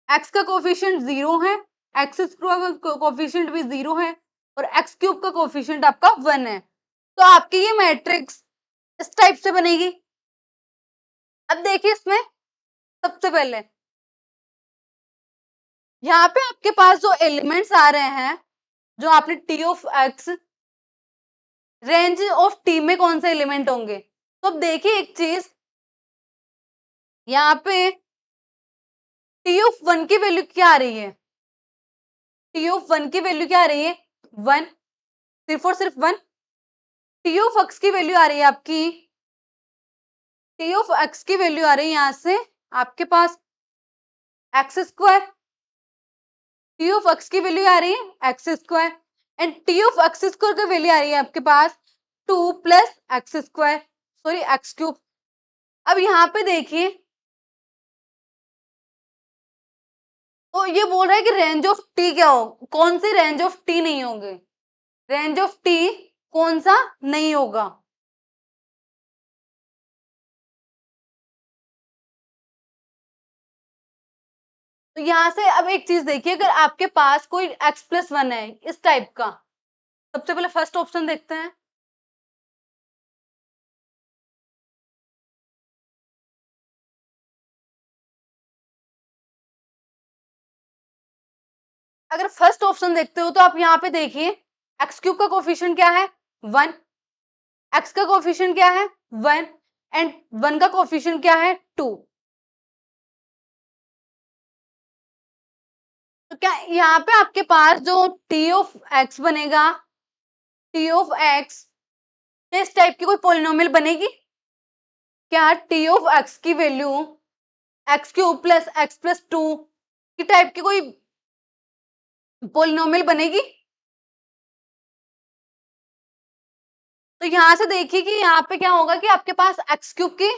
एक्स का कोफिशिएंट 0 है, एक्स स्क्वायर का कोफिशिएंट भी 0 है, और एक्स क्यूब का कोफिशिएंट आपका 1 है। तो आपकी ये मैट्रिक्स इस टाइप से बनेगी। अब देखिए इसमें सबसे पहले यहाँ पे आपके पास जो एलिमेंट्स आ रहे हैं, जो आपने T of x, range of T में कौन से एलिमेंट होंगे। तो अब देखिए एक चीज, यहाँ पे टी ऑफ 1 की वैल्यू क्या आ रही है, टी ऑफ 1 की वैल्यू क्या आ रही है 1, सिर्फ और सिर्फ 1। टी ऑफ एक्स की वैल्यू आ रही है आपकी, टी ऑफ एक्स की वैल्यू आ रही है यहाँ से आपके पास X square, T of x की वैल्यू आ रही है X square, and T of X square की वैल्यू आ रही है आपके पास 2 plus X square, sorry X cube. अब यहाँ पे देखिए, तो ये बोल रहा है कि रेंज ऑफ टी क्या हो, कौन सी रेंज ऑफ टी नहीं होंगे, रेंज ऑफ टी कौन सा नहीं होगा। तो यहां से अब एक चीज देखिए, अगर आपके पास कोई x प्लस 1 है इस टाइप का, सबसे पहले फर्स्ट ऑप्शन देखते हैं। अगर फर्स्ट ऑप्शन देखते हो तो आप यहाँ पे देखिए एक्स क्यूब का कोफिशिएंट क्या है 1, एक्स का कोफिशिएंट क्या है 1, एंड 1 का कोफिशिएंट क्या है 2। तो क्या यहाँ पे आपके पास जो टी ऑफ एक्स बनेगा, टी ऑफ एक्स इस टाइप की कोई पोलिनोमियल बनेगी क्या, टी ऑफ एक्स की value x cube plus x plus 2 की टाइप की कोई पोलिनोमियल बनेगी। तो यहां से देखिए कि यहाँ पे क्या होगा कि आपके पास एक्स क्यूब की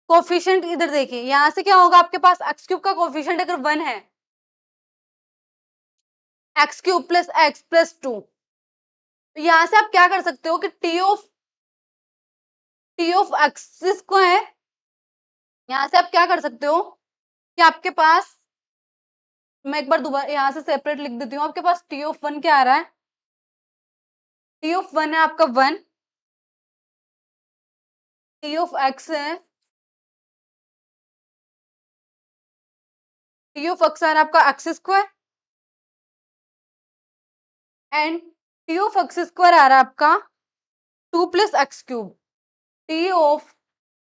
कोफिशिएंट, इधर देखिए यहां से क्या होगा आपके पास एक्स क्यूब का कोफिशिएंट अगर 1 है, x cube plus x plus 2, तो यहां से आप क्या कर सकते हो कि टी ऑफ एक्स को है, यहां से आप क्या कर सकते हो कि आपके पास मैं एक बार दोबारा यहाँ से सेपरेट लिख देती हूँ। आपके पास टी ऑफ 1 क्या आ रहा है? टी ऑफ 1 है आपका 1, टी ऑफ एक्स है, टी ऑफ एक्स आ रहा है आपका X square, and T of X square आ रहा है आपका 2 plus X cube. T of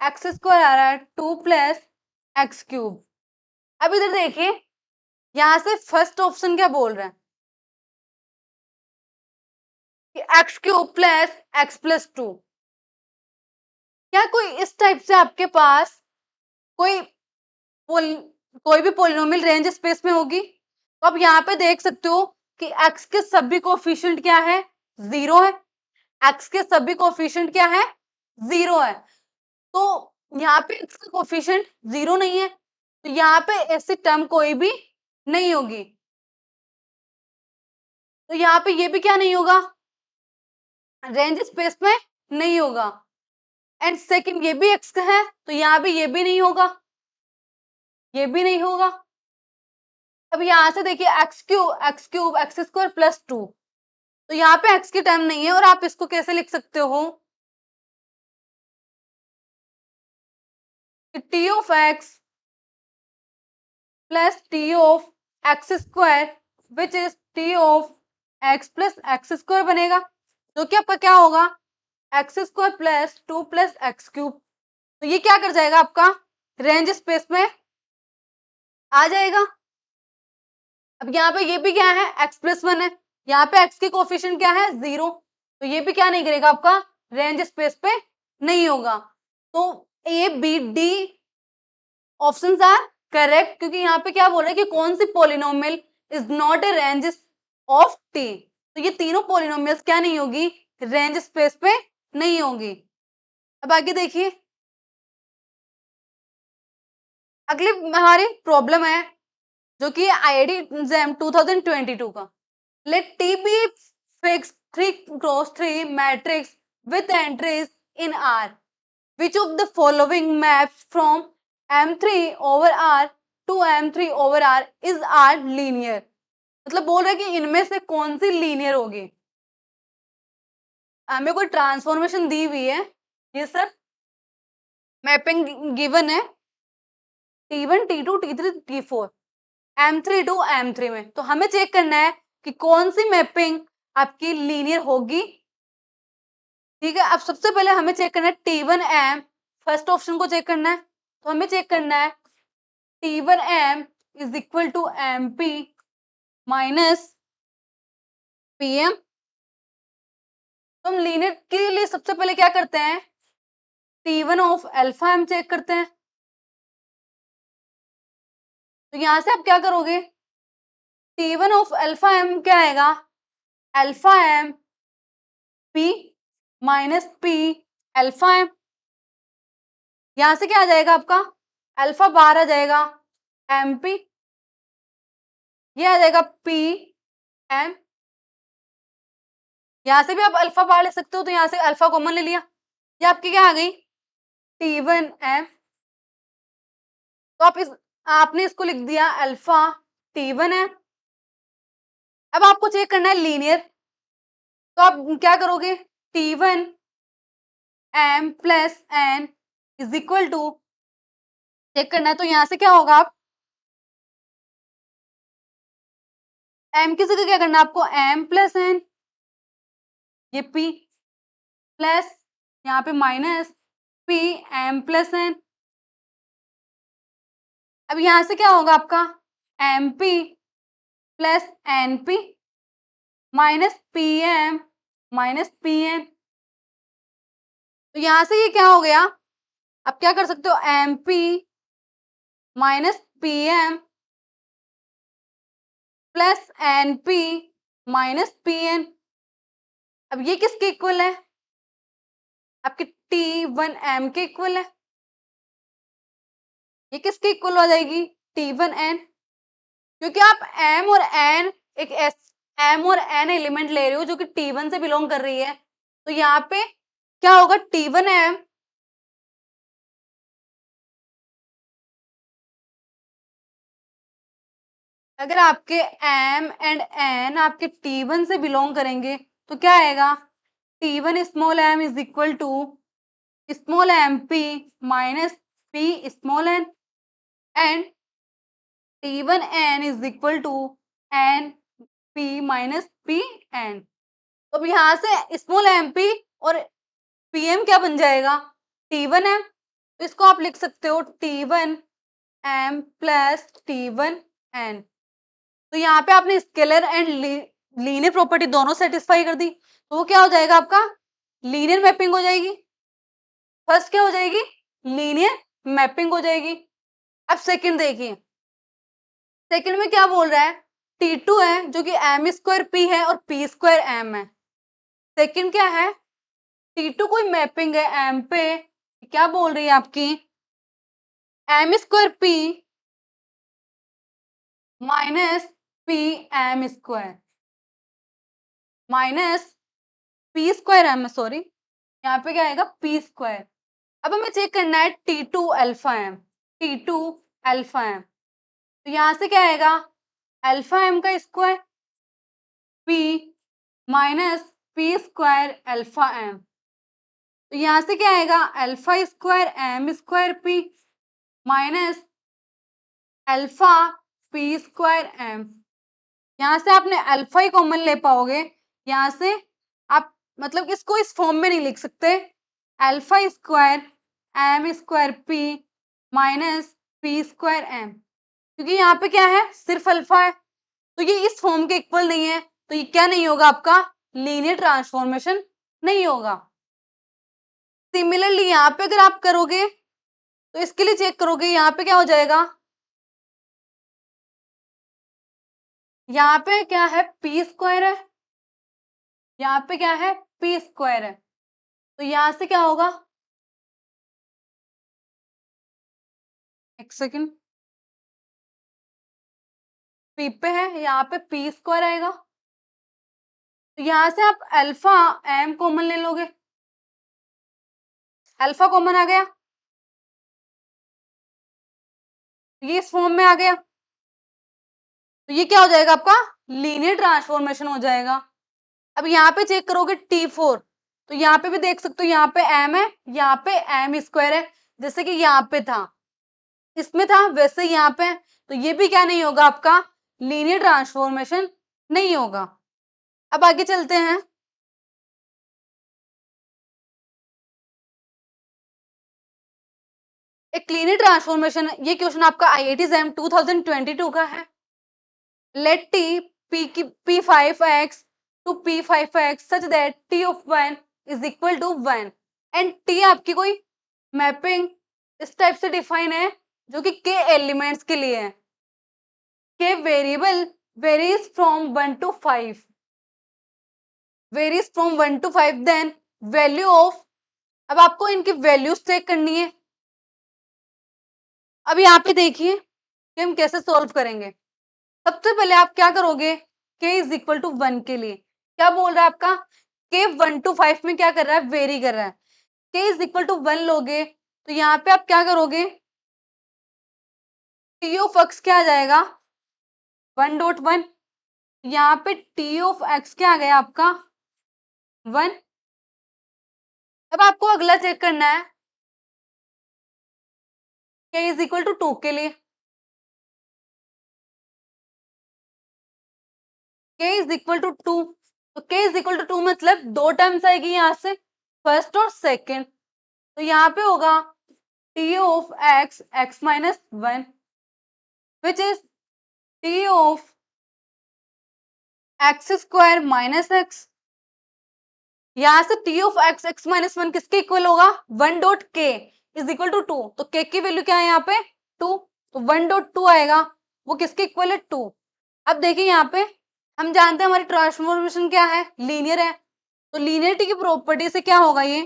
X square आ रहा है 2 प्लस एक्स क्यूब। अब इधर देखिए, यहां से फर्स्ट ऑप्शन क्या बोल रहा है कि x cube plus x plus 2। क्या कोई इस टाइप से आपके पास कोई पोल कोई भी पोलिनोमियल रेंज स्पेस में होगी? तो आप यहाँ पे देख सकते हो कि x के सभी कोफिशिएंट क्या है? 0 है। x के सभी कोफिशिएंट क्या है? 0 है। तो यहाँ पे x का कोफिशिएंट 0 नहीं है, तो यहाँ पे ऐसी टर्म कोई भी नहीं होगी। तो यहाँ पे ये भी क्या नहीं होगा? रेंज स्पेस में नहीं होगा। एंड सेकंड, ये भी x का है, तो यहाँ पे ये भी नहीं होगा, ये भी नहीं होगा। अब यहाँ से देखिए x cube x square plus 2, तो यहाँ पे x की टर्म नहीं है, और आप इसको कैसे लिख सकते हो कि T of x plus T of X square which is T of x plus X square बनेगा, जो कि आपका क्या होगा? X square plus 2 plus X cube. तो ये क्या कर जाएगा? आपका रेंज स्पेस में आ जाएगा। अब यहाँ पे ये भी क्या है? x प्लस 1 है, यहाँ पे x की कोफिशिएंट क्या है? 0, तो ये भी क्या नहीं करेगा? आपका रेंज स्पेस पे नहीं होगा। तो A B D options are correct, क्योंकि यहाँ पे क्या बोल रहा है कि कौन सी polynomial is not a range of T. तो ये तीनों पोलिनोमियल्स क्या नहीं होगी? रेंज स्पेस पे नहीं होगी। अब आगे देखिए, अगली हमारी प्रॉब्लम है जो कि आईआईटी एग्जाम 2022 का। Let T B fix 3x3 matrix with entries in R. Which of the following maps from M3 over R to M3 over R is R linear? मतलब बोल रहा है कि इनमें से कौन सी लीनियर होगी। हमें कोई ट्रांसफॉर्मेशन दी हुई है, ये सर मैपिंग गिवन है T1 T2 T3 T4 M3 to M3 में, तो हमें चेक करना है कि कौन सी मैपिंग आपकी लीनियर होगी। ठीक है, अब सबसे पहले हमें चेक करना है T1M, फर्स्ट ऑप्शन को चेक करना है, तो हमें चेक करना है T1M is equal to MP minus PM। तो हम लीनियर के लिए सबसे पहले क्या करते हैं? T1 of alpha M check करते हैं। तो यहां से आप क्या करोगे? T1 ऑफ अल्फा M क्या आएगा? Alpha M P minus P alpha M। यहां से क्या आ जाएगा आपका? अल्फा बाहर आ जाएगा, MP, ये आ जाएगा PM। यहां से भी आप अल्फा बाहर ले सकते हो, तो यहां से अल्फा कॉमन ले लिया, ये आपकी क्या आ गई? T1M। तो आपने इसको लिख दिया अल्फा T1M। अब आपको चेक करना है लीनियर, तो आप क्या करोगे? T1M plus N is equal to, check करना है तो यहां से क्या होगा? आप M की जगह क्या करना है आपको? M प्लस N, ये P प्लस यहाँ पे minus P M plus N। अब यहां से क्या होगा आपका? MP plus NP minus PM minus PN। तो यहां से ये क्या हो गया? आप क्या कर सकते हो? MP minus PM plus NP minus PN। अब ये किसके इक्वल है? आपके T1M के इक्वल है। ये किसके इक्वल हो जाएगी? T1N, क्योंकि आप M और N एक M और N एलिमेंट ले रहे हो जो कि T1 से बिलोंग कर रही है, तो यहाँ पे क्या होगा? T1M अगर आपके m एंड n आपके T1 से बिलोंग करेंगे तो क्या आएगा? T1 small m is equal to small M P minus P small N and T1 n is equal to N P minus P N. तो अब यहाँ से स्मॉल एम पी और पी एम क्या बन जाएगा? T1 m। तो इसको आप लिख सकते हो T1 m plus T1 n। तो यहाँ पे आपने स्केलर एंड लीनियर प्रॉपर्टी दोनों सेटिस्फाई कर दी, तो वो क्या हो जाएगा आपका? लीनियर मैपिंग हो जाएगी। फर्स्ट क्या हो जाएगी? लीनियर मैपिंग हो जाएगी। अब सेकंड देखिए, सेकंड में क्या बोल रहा है? T2 है जो कि m स्क्वायर p है और p स्क्वायर m है। सेकंड क्या है? T2 कोई मैपिंग है m पे, क्या बोल रही है आपकी? m square p minus p m square minus p square m, sorry यहाँ पे क्या आएगा? p square. अब हमें चेक करना है T2 alpha m, T2 alpha m। तो यहाँ से क्या आएगा? अल्फा m का square p minus p square alpha m। तो यहाँ से क्या आएगा? Alpha square m square p minus alpha p square m। यहाँ से आपने अल्फा ही कॉमन ले पाओगे, यहाँ से आप मतलब इसको इस फॉर्म में नहीं लिख सकते, alpha square m square p minus p square m, क्योंकि यहाँ पे क्या है? सिर्फ अल्फा है, तो ये इस फॉर्म के इक्वल नहीं है, तो ये क्या नहीं होगा आपका? लीनियर ट्रांसफॉर्मेशन नहीं होगा। सिमिलरली यहाँ पे अगर आप करोगे तो इसके लिए चेक करोगे, यहाँ पे क्या हो जाएगा? यहाँ पे क्या है? p स्क्वायर है, यहाँ पे क्या है? p स्क्वायर है, तो यहाँ से क्या होगा? एक सेकेंड, p पे है, यहाँ पे p स्क्वायर आएगा, तो यहाँ से आप अल्फा m कॉमन ले लोगे, अल्फा कॉमन आ गया, ये इस फॉर्म में आ गया, तो ये क्या हो जाएगा आपका? लीनियर ट्रांसफॉर्मेशन हो जाएगा। अब यहाँ पे चेक करोगे T4, तो यहाँ पे भी देख सकते हो, यहाँ पे m है, यहाँ पे m स्क्वायर है, जैसे कि यहाँ पे था, इसमें था, वैसे यहाँ पे, तो ये भी क्या नहीं होगा आपका? लीनियर ट्रांसफॉर्मेशन नहीं होगा। अब आगे चलते हैं। एक लीनियर ट्रांसफॉर्मेशन, ये क्वेश्चन आपका IIT JAM 2022 का है। Let t p5x to p5x such that t of 1 is equal to 1 and t आपकी कोई मैपिंग इस टाइप से डिफाइन है जो कि k एलिमेंट्स के लिए है। k variable varies from 1 to 5, varies from 1 to 5, then value of, अब आपको इनकी वैल्यूज चेक करनी है। अब यहाँ पे देखिए कि हम कैसे सॉल्व करेंगे। सबसे पहले आप क्या करोगे? k इज इक्वल टू 1 के लिए क्या बोल रहा है आपका? k 1 to 5 में क्या कर रहा है? वेरी कर रहा है। k इज इक्वल टू 1 लोगे तो यहाँ पे आप क्या करोगे? t ऑफ x क्या आ जाएगा? 1.1। यहाँ पे t ऑफ x क्या आ गया आपका? 1। अब आपको अगला चेक करना है k इज इक्वल टू 2 के लिए। k इज इक्वल टू 2, तो k इज इक्वल टू 2 मतलब दो टर्म्स आएगी यहाँ से, फर्स्ट और सेकंड, तो यहाँ पे होगा t of x x minus 1 which is t of x square minus x। यहाँ से t of x x minus 1 किसके इक्वल होगा? 1 dot k is equal to 2, तो k की वैल्यू क्या है यहाँ पे? 2, तो 1 डॉट 2 आएगा, वो किसके इक्वल है? 2। अब देखिए यहाँ पे हम जानते हैं हमारी ट्रांसफॉर्मेशन क्या है? लीनियर है, तो लीनियरिटी की प्रॉपर्टी से क्या होगा? ये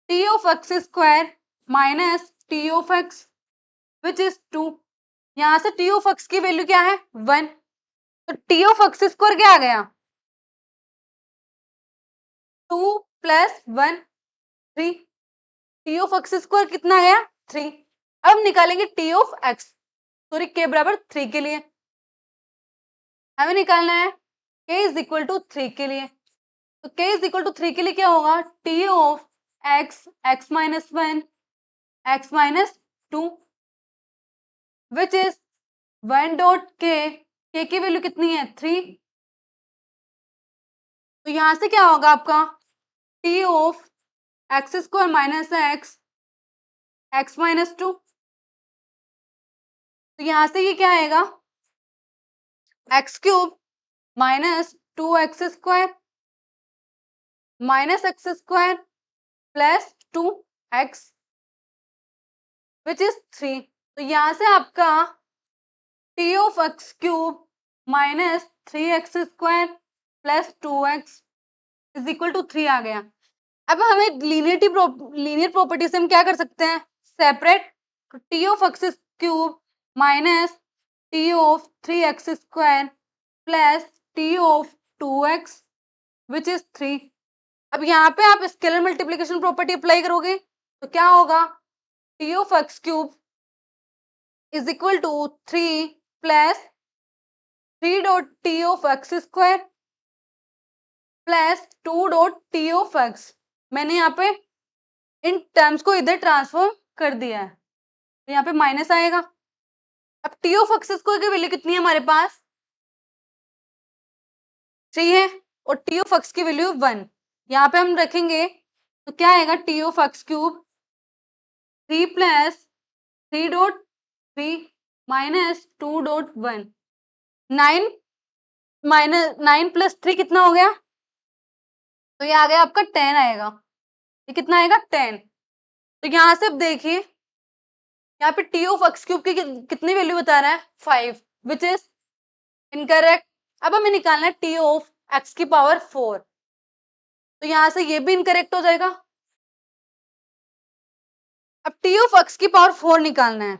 t of x square minus t of x which is 2। यहाँ से t ऑफ x की वैल्यू क्या है? 1, तो t ऑफ x स्क्वायर क्या आ गया? 2 plus 1 3, t of x square कितना आया? 3। अब निकालेंगे t of x, sorry k बराबर 3 के लिए, हमें निकालना है k इज इक्वल टू 3 के लिए। तो k इज इक्वल टू 3 के लिए क्या होगा, t of x x minus 1 x minus 2 which is 1 dot k की वैल्यू कितनी है 3। तो यहां से क्या होगा आपका t of X square minus X minus 2। तो यहां से ये क्या आएगा X cube minus 2x² minus x² plus 2x which is 3। तो यहां से आपका t of X cube minus 3x² plus 2x is equal to 3 आ गया। अब हमें लीनियर प्रॉपर्टी से हम क्या कर सकते हैं, separate t of X cube minus t of 3x² plus t of 2x which is 3। अब यहाँ पे आप स्केलर मल्टीप्लिकेशन प्रॉपर्टी अप्लाई करोगे तो क्या होगा t of X cube is equal to 3 plus 3 dot t of X square plus 2 dot t of x। मैंने यहाँ पे इन टर्म्स को इधर ट्रांसफॉर्म कर दिया है तो यहाँ पे माइनस आएगा। अब t ऑफ एक्स स्क्वायर की वैल्यू कितनी है हमारे पास 3 है और t ऑफ x की वैल्यू 1। यहाँ पे हम रखेंगे तो क्या आएगा t of X cube 3 plus 3 dot 3 minus 2 dot 1 9 minus 9 plus 3 कितना हो गया, तो ये आ गया आपका 10 आएगा। ये कितना आएगा 10। तो यहाँ से अब देखिए यहाँ पे टी ऑफ एक्स क्यूब की कितनी वैल्यू बता रहा है 5 विच इज इनकरेक्ट। अब हमें निकालना है टी ऑफ एक्स की पावर 4। तो यहाँ से ये भी इनकरेक्ट हो जाएगा। अब टी ऑफ एक्स की पावर 4 निकालना है।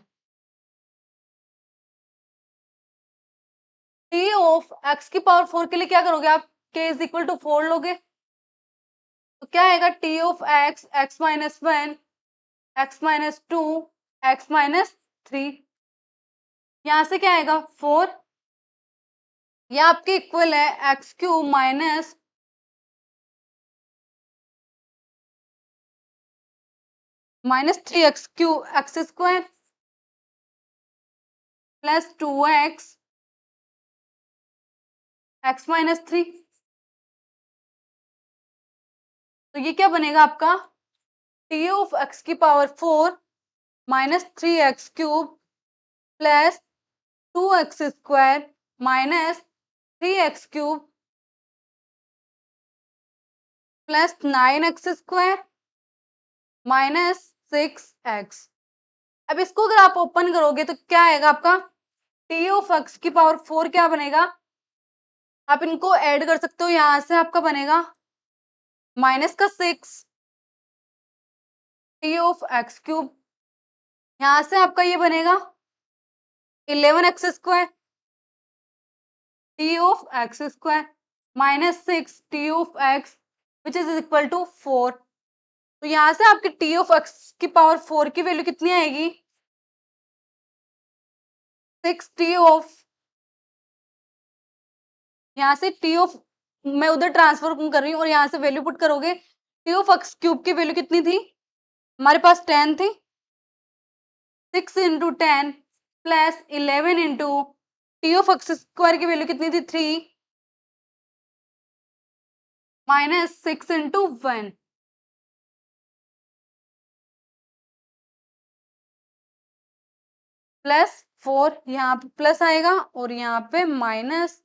टी ऑफ एक्स की पावर 4 के लिए क्या करोगे आप k इज इक्वल टू 4 लोगे तो क्या आएगा T of x x minus 1 x minus 2 x minus 3। यहाँ से क्या आएगा 4। यह आपके इक्वल है x cube minus 3x cube x square plus 2x x minus 3। तो ये क्या बनेगा आपका टी ऑफ एक्स की power 4 minus 3x cube plus 2x square minus 3x cube plus 9x square minus 6x। अब इसको अगर आप ओपन करोगे तो क्या आएगा आपका टी ऑफ एक्स की पावर 4 क्या बनेगा, आप इनको ऐड कर सकते हो। यहां से आपका बनेगा माइनस का 6 टी ऑफ एक्स क्यूब, यहां से आपका ये बनेगा 11x² T of X square minus 6 T of X which is equal to 4। तो यहां से आपकी टी ऑफ एक्स की पावर 4 की वैल्यू कितनी आएगी 6 टी ऑफ, यहाँ से टी ऑफ मैं उधर ट्रांसफर कर रही हूँ और यहाँ से वैल्यू पुट करोगे टी ऑफ एक्स क्यूब की वैल्यू कितनी थी हमारे पास 10 थी 6 into 10 plus 11 into T of X square की वैल्यू कितनी थी 3 माइनस 6 इंटू 1 प्लस 4। यहाँ पे प्लस आएगा और यहाँ पे माइनस,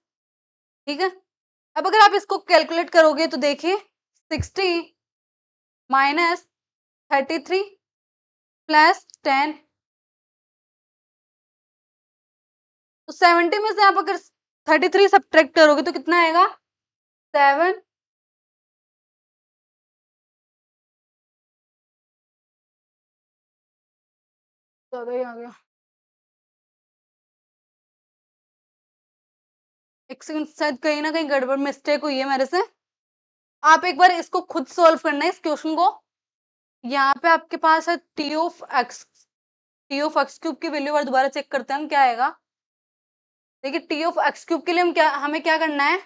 ठीक है। अब अगर आप इसको कैलकुलेट करोगे तो देखिए 60 माइनस 33 प्लस 10 तो 70 में से आप अगर 33 सब्ट्रैक्ट करोगे तो कितना आएगा 7। ज्यादा ही आ गया, एक सेकंड, शायद कहीं ना कहीं गड़बड़ मिस्टेक हुई है मेरे से। आप एक बार इसको खुद सॉल्व करना है इस क्वेश्चन को। यहाँ पे आपके पास है टी ऑफ एक्स क्यूब की वैल्यू बार दोबारा चेक करते हैं हम क्या आएगा देखिए टी ऑफ एक्स क्यूब के लिए हमें क्या करना है,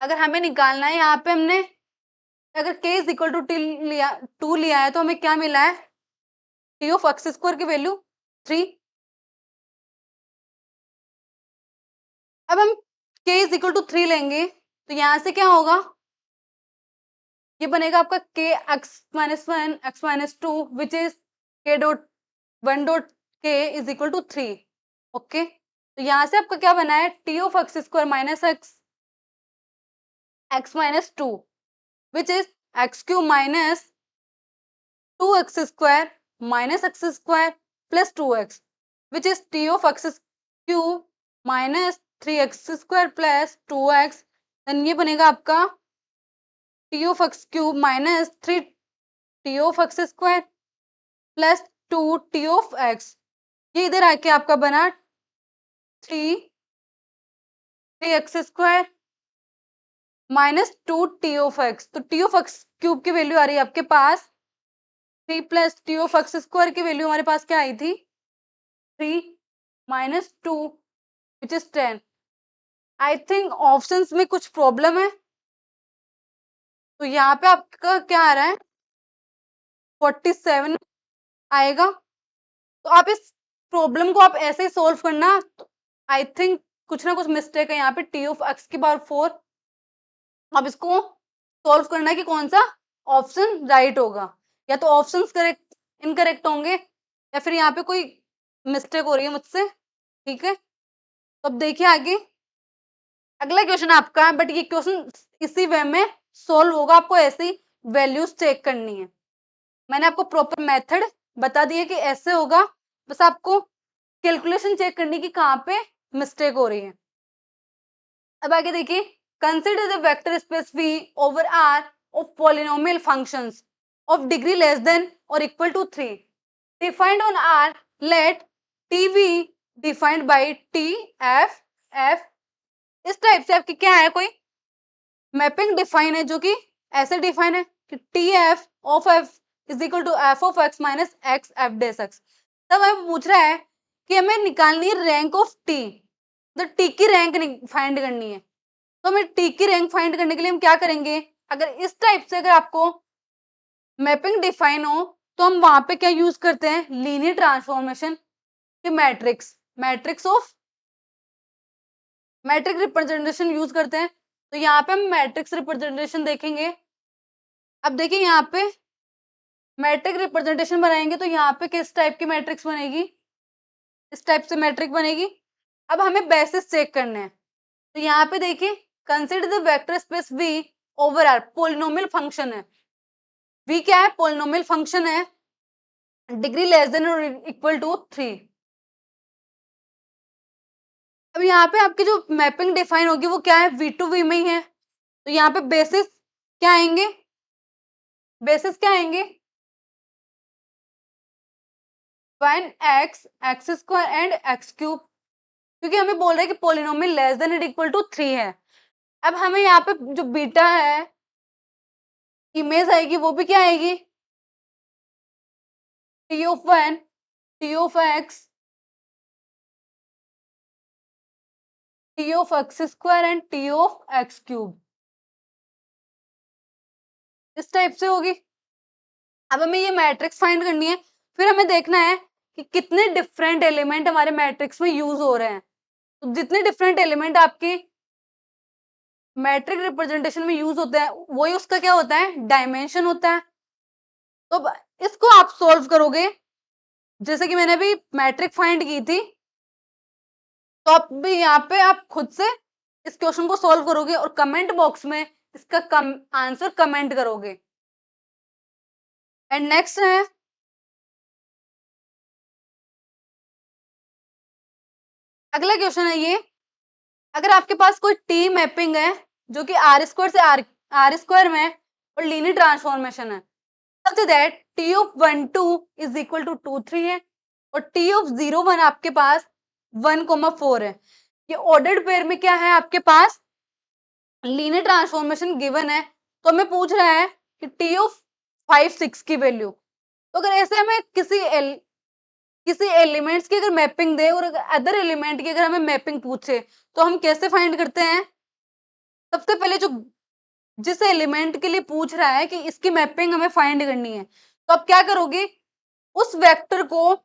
अगर हमें निकालना है यहाँ पे हमने अगर k is equal to two लिया है तो हमें क्या मिला है, टी ऑफ एक्स स्क्वायर की वैल्यू 3। अब हम k इज इक्वल टू 3 लेंगे तो यहाँ से क्या होगा, ये बनेगा आपका k x minus two which is k dot 1 dot k is equal to 3। Okay, तो यहाँ से आपका क्या बना है, T of X square minus X minus two which is X cube minus 2x square minus X square plus 2x which is T of X cube minus 3x square plus 2x। Then ये बनेगा आपका T of X cube minus 3 T of X square plus 2 T of x. ये इधर आके आपका बना 3x square minus 2 T of x. तो T of X cube की वैल्यू आ रही है आपके पास 3 plus T of X square की वैल्यू हमारे पास क्या आई थी, 3 minus 2 which is 10। I think options में कुछ प्रॉब्लम है, तो यहाँ पे आपका क्या आ रहा है 47 आएगा। तो आप इस प्रॉब्लम को आप ऐसे ही सोल्व करना, आई थिंक कुछ ना कुछ मिस्टेक है यहाँ पे, टी ऑफ एक्स की पावर 4। अब इसको सोल्व करना है कि कौन सा ऑप्शन राइट होगा, या तो ऑप्शंस करेक्ट इनकरेक्ट होंगे या फिर यहाँ पे कोई मिस्टेक हो रही है मुझसे। ठीक है, तो अब देखिए आगे अगला क्वेश्चन आपका है, बट ये क्वेश्चन इसी वे में सोल्व होगा, आपको ऐसे ही वैल्यूज चेक करनी है। मैंने आपको प्रॉपर मेथड बता दिया कि ऐसे होगा, बस आपको कैलकुलेशन चेक करनी कि कहाँ पे मिस्टेक हो रही है। अब आगे देखिए, consider the vector space V over R of polynomial functions of degree less than और equal to 3 defined on R, let TV defined by TF। इस टाइप से आपकी क्या है, कोई मैपिंग डिफाइन है जो कि ऐसे डिफाइन है कि TF of F is equal to F of X minus X F dash X। तब हमें पूछ रहा है कि हमें निकालनी है रैंक ऑफ T, तो T की रैंक फाइंड करनी है। तो हमें T की रैंक फाइंड करने के लिए हम क्या करेंगे, अगर इस टाइप से अगर आपको मैपिंग डिफाइन हो तो हम वहां पे क्या यूज करते हैं, लीनियर ट्रांसफॉर्मेशन की matrix of matrix representation use करते हैं। तो यहाँ पे हम मैट्रिक्स रिप्रेजेंटेशन देखेंगे। अब देखिए यहाँ पे मैट्रिक्स रिप्रेजेंटेशन बनाएंगे तो यहाँ पे किस टाइप की मैट्रिक्स बनेगी, इस टाइप से मैट्रिक्स बनेगी। अब हमें बेसिस चेक करने हैं, तो यहाँ पे देखिए consider the vector space V over R, polynomial function है। V क्या है, पोलिनोमियल फंक्शन है, डिग्री लेस देन और इक्वल टू 3। अब यहाँ पे आपकी जो मैपिंग डिफाइन होगी वो क्या है, V टू V में ही है। तो यहाँ पे बेसिस क्या आएंगे, बेसिस क्या आएंगे 1x X square and X cube, क्योंकि हमें बोल रहे हैं कि polynomial less than and equal to 3 है। अब हमें यहाँ पे जो बीटा है इमेज आएगी वो भी क्या आएगी, T of 1 T of x T of X square and T of X cube, इस टाइप से होगी। अब हमें ये मैट्रिक्स फाइंड करनी है, फिर हमें देखना है कि कितने डिफरेंट एलिमेंट हमारे मैट्रिक्स में यूज हो रहे हैं। तो जितने डिफरेंट एलिमेंट आपके मैट्रिक रिप्रेजेंटेशन में यूज होते हैं वही उसका क्या होता है, डायमेंशन होता है। तो अब इसको आप सोल्व करोगे, जैसे कि मैंने अभी मैट्रिक फाइंड की थी, तो आप भी यहाँ पे आप खुद से इस क्वेश्चन को सोल्व करोगे और कमेंट बॉक्स में इसका आंसर कमेंट करोगे। एंड नेक्स्ट है अगला क्वेश्चन है ये, अगर आपके पास कोई टी मैपिंग है जो कि आर स्क्वायर से आर स्क्वायर में है और लीनियर ट्रांसफॉर्मेशन है, such that T of 1 2 is equal to 2 3 है और टी ऑफ 0 1 आपके पास 1,4 है। ये ऑर्डर्ड पेयर में क्या है आपके पास लीनियर ट्रांसफॉर्मेशन गिवन है, तो हमें पूछ रहा है कि टी ऑफ 5 6 की वैल्यू। तो अगर ऐसे हमें किसी किसी एलिमेंट्स की अगर मैपिंग दे और अदर एलिमेंट की अगर हमें मैपिंग पूछे तो हम कैसे फाइंड करते हैं? सबसे पहले जो जिस एलिमेंट के लिए पूछ रहा है कि इसकी मैपिंग हमें फाइंड करनी है, तो आप क्या करोगे? उस वेक्टर को,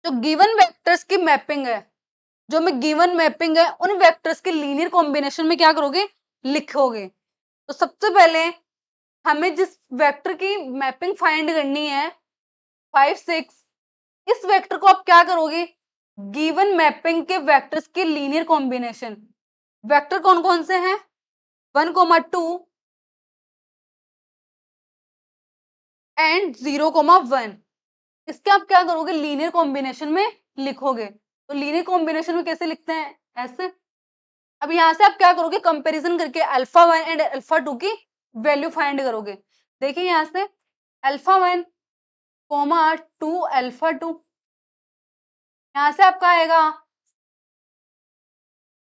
जो गिवन वेक्टर्स की मैपिंग है, जो हमें गिवन मैपिंग है, उन वेक्टर्स के लीनियर कॉम्बिनेशन में क्या करोगे? लिखोगे। तो सबसे पहले हमें जिस वेक्टर की मैपिंग फाइंड करनी है 5 6, इस वेक्टर को आप क्या करोगे? गिवन मैपिंग के वेक्टर्स के लीनियर कॉम्बिनेशन, वेक्टर कौन कौन से हैं? 1, 2 एंड 0, 1, इसके आप क्या करोगे? लीनियर कॉम्बिनेशन में लिखोगे। तो लीनियर कॉम्बिनेशन में कैसे लिखते हैं? ऐसे। अब यहां से आप क्या करोगे? कंपैरिजन करके अल्फा 1 एंड अल्फा 2 की वैल्यू फाइंड करोगे। देखिए यहां से अल्फा 1, 2 अल्फा 2, यहां से आपका आएगा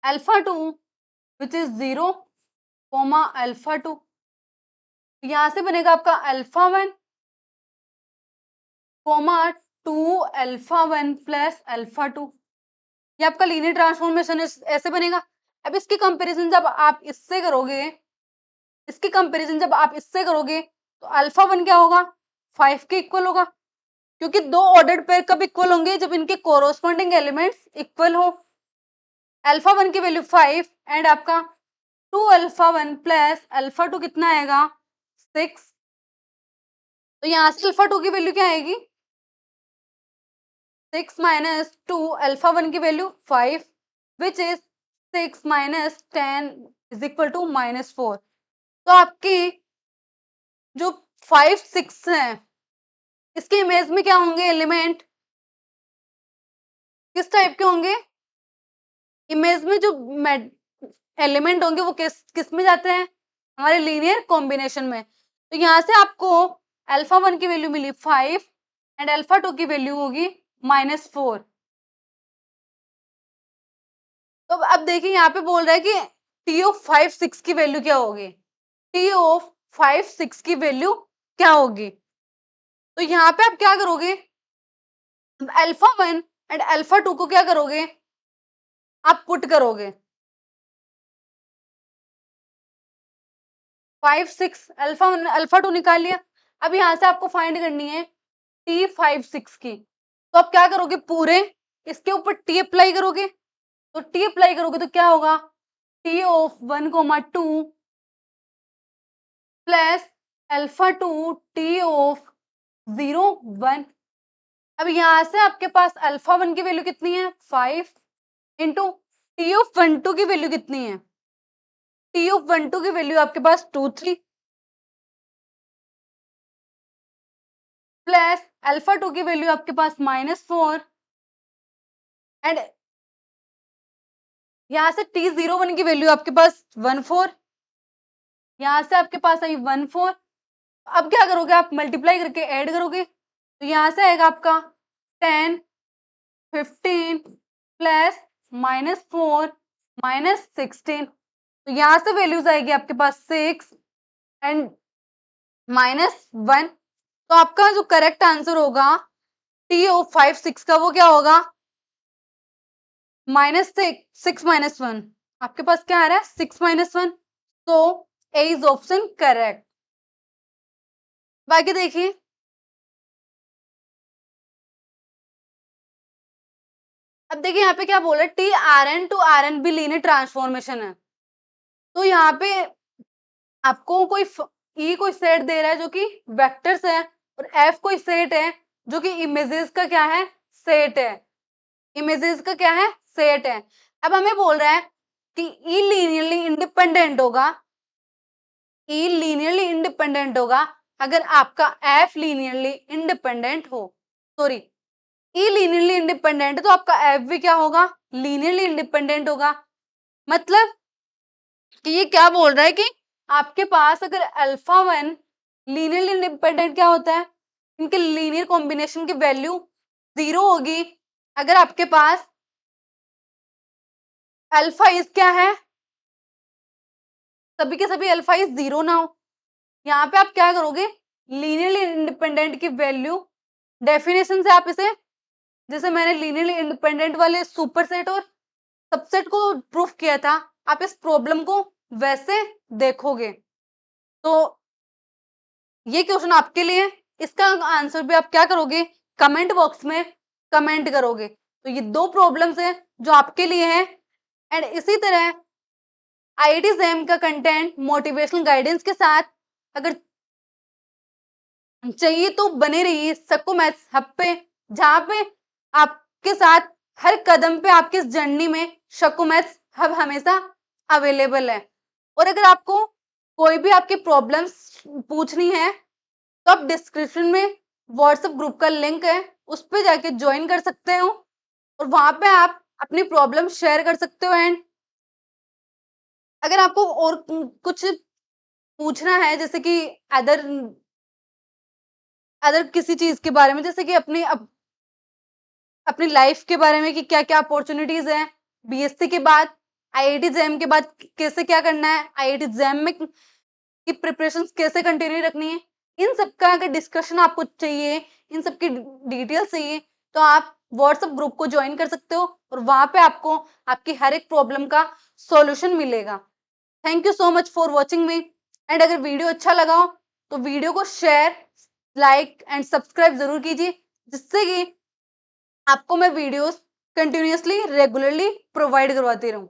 अल्फा 2 विच इज 0, अल्फा 2, यहां से बनेगा आपका अल्फा 1, 2 अल्फा 1 प्लस अल्फा 2, ये आपका लीनियर ट्रांसफॉर्मेशन ऐसे बनेगा। अब इसकी कंपैरिजन जब आप इससे करोगे, इसकी कंपैरिजन जब आप इससे करोगे तो अल्फा 1 क्या होगा? 5 के इक्वल होगा, क्योंकि दो ऑर्डर्ड पेयर कब इक्वल होंगे? जब इनके कोरोस्पोंडिंग एलिमेंट्स इक्वल हो। अल्फा 1 की वैल्यू 5 एंड आपका 2 अल्फा 1 प्लस अल्फा 2 कितना आएगा? 6। तो यहाँ से अल्फा 2 की वैल्यू क्या आएगी? 6 माइनस 2, अल्फा 1 की वैल्यू 5 विच इज 6 माइनस 10 इज इक्वल टू -4। तो आपकी जो 5 6 है, इसके इमेज में क्या होंगे एलिमेंट? किस टाइप के होंगे? इमेज में जो एलिमेंट होंगे वो किस में जाते हैं? हमारे लीनियर कॉम्बिनेशन में। तो यहाँ से आपको अल्फा 1 की वैल्यू मिली 5 एंड अल्फा 2 की वैल्यू होगी -4। तो अब देखिए यहाँ पे बोल रहा है कि टी ऑफ 5 6 की वैल्यू क्या होगी? टी ऑफ 5 6 की वैल्यू क्या होगी? तो यहाँ पे आप क्या करोगे? अल्फा 1 एंड अल्फा 2 को क्या करोगे? आप पुट करोगे। 5 6 अल्फा 1 अल्फा 2 निकाल लिया। अब यहाँ से आपको फाइंड करनी है टी 5 6 की। तो आप क्या करोगे? पूरे इसके ऊपर टी अप्लाई करोगे। तो टी अप्लाई करोगे तो क्या होगा? T of 1, 2 plus alpha 2 T of 0 1। अब यहां से आपके पास अल्फा 1 की वैल्यू कितनी है? 5 इंटू टी ऑफ 1 2 की वैल्यू कितनी है? टी ऑफ 1 2 की वैल्यू आपके पास 2 3 प्लस अल्फा 2 की वैल्यू आपके पास -4 एंड यहाँ से T01 की वैल्यू आपके पास 1 4, यहाँ से आपके पास आई 1 4। अब क्या करोगे? आप मल्टीप्लाई करके ऐड करोगे। तो यहाँ से आएगा आपका 10 15 प्लस -4 -16। तो यहाँ से वैल्यूज आएगी आपके पास 6 एंड -1। तो आपका जो करेक्ट आंसर होगा टी ऑफ 5 6 का वो क्या होगा? -6 आपके पास क्या आ रहा है? 6 -1। तो ए इज ऑप्शन करेक्ट। बाकी देखिए अब देखिए यहाँ पे क्या बोला, T R N to R N भी लीनियर ट्रांसफॉर्मेशन है। तो यहाँ पे आपको कोई ई कोई सेट दे रहा है जो कि वेक्टर्स है और एफ कोई सेट है जो कि इमेजेस का क्या है? सेट है। इमेजेस का क्या है? सेट है। अब हमें बोल रहा है कि ई लीनियरली इंडिपेंडेंट होगा, ई लीनियरली इंडिपेंडेंट होगा अगर आपका एफ लीनियरली इंडिपेंडेंट हो। सॉरी, ई लीनियरली इंडिपेंडेंट तो आपका एफ भी क्या होगा? लीनियरली इंडिपेंडेंट होगा। मतलब कि ये क्या बोल रहा है कि आपके पास अगर अल्फा 1 लीनियरली इंडिपेंडेंट क्या होता है? इनके लीनियर कॉम्बिनेशन की वैल्यू 0 होगी अगर आपके पास अल्फा इज क्या है? सभी के सभी अल्फा इज 0 ना हो। यहाँ पे आप क्या करोगे? लीनियरली इंडिपेंडेंट की वैल्यू, डेफिनेशन से आप इसे जैसे मैंने लीनियरली इंडिपेंडेंट वाले सुपरसेट और सबसेट को प्रूफ किया था, आप इस प्रॉब्लम को वैसे देखोगे। तो ये क्वेश्चन आपके लिए, इसका आंसर भी आप क्या करोगे, कमेंट बॉक्स में कमेंट करोगे। तो ये दो प्रॉब्लम्स हैं जो आपके लिए हैं। एंड इसी तरह आईआईटी जैम का कंटेंट मोटिवेशनल गाइडेंस के साथ अगर चाहिए तो बने रहिए सक्को मैथ्स हब पे, जहाँ पे आपके साथ हर कदम पे आपके इस जर्नी में सक्को मैथ्स हब हमेशा अवेलेबल है। और अगर आपको कोई भी आपकी प्रॉब्लम्स पूछनी है तो आप डिस्क्रिप्शन में व्हाट्सएप ग्रुप का लिंक है, उस पे जाके ज्वाइन कर सकते हो और वहां पे आप अपनी प्रॉब्लम शेयर कर सकते हो। एंड अगर आपको और कुछ पूछना है, जैसे कि अदर अदर किसी चीज के बारे में, जैसे कि अपनी लाइफ के बारे में कि क्या-क्या अपॉर्चुनिटीज हैं बीएससी के बाद, आईआईटी जैम के बाद कैसे क्या करना है, आईआईटी जैम में की प्रिपरेशंस कैसे कंटिन्यू रखनी है, इन सब का अगर डिस्कशन आपको चाहिए, इन सब की डिटेल्स चाहिए, तो आप व्हाट्सएप ग्रुप को ज्वाइन कर सकते हो और वहां पे आपको आपकी हर एक प्रॉब्लम का सॉल्यूशन मिलेगा। Thank you so much for watching me. And अगर वीडियो अच्छा लगा हो तो वीडियो को शेयर, लाइक एंड सब्सक्राइब जरूर कीजिए, जिससे कि आपको मैं वीडियोस कंटिन्यूअसली रेगुलरली प्रोवाइड करवाती रहूं।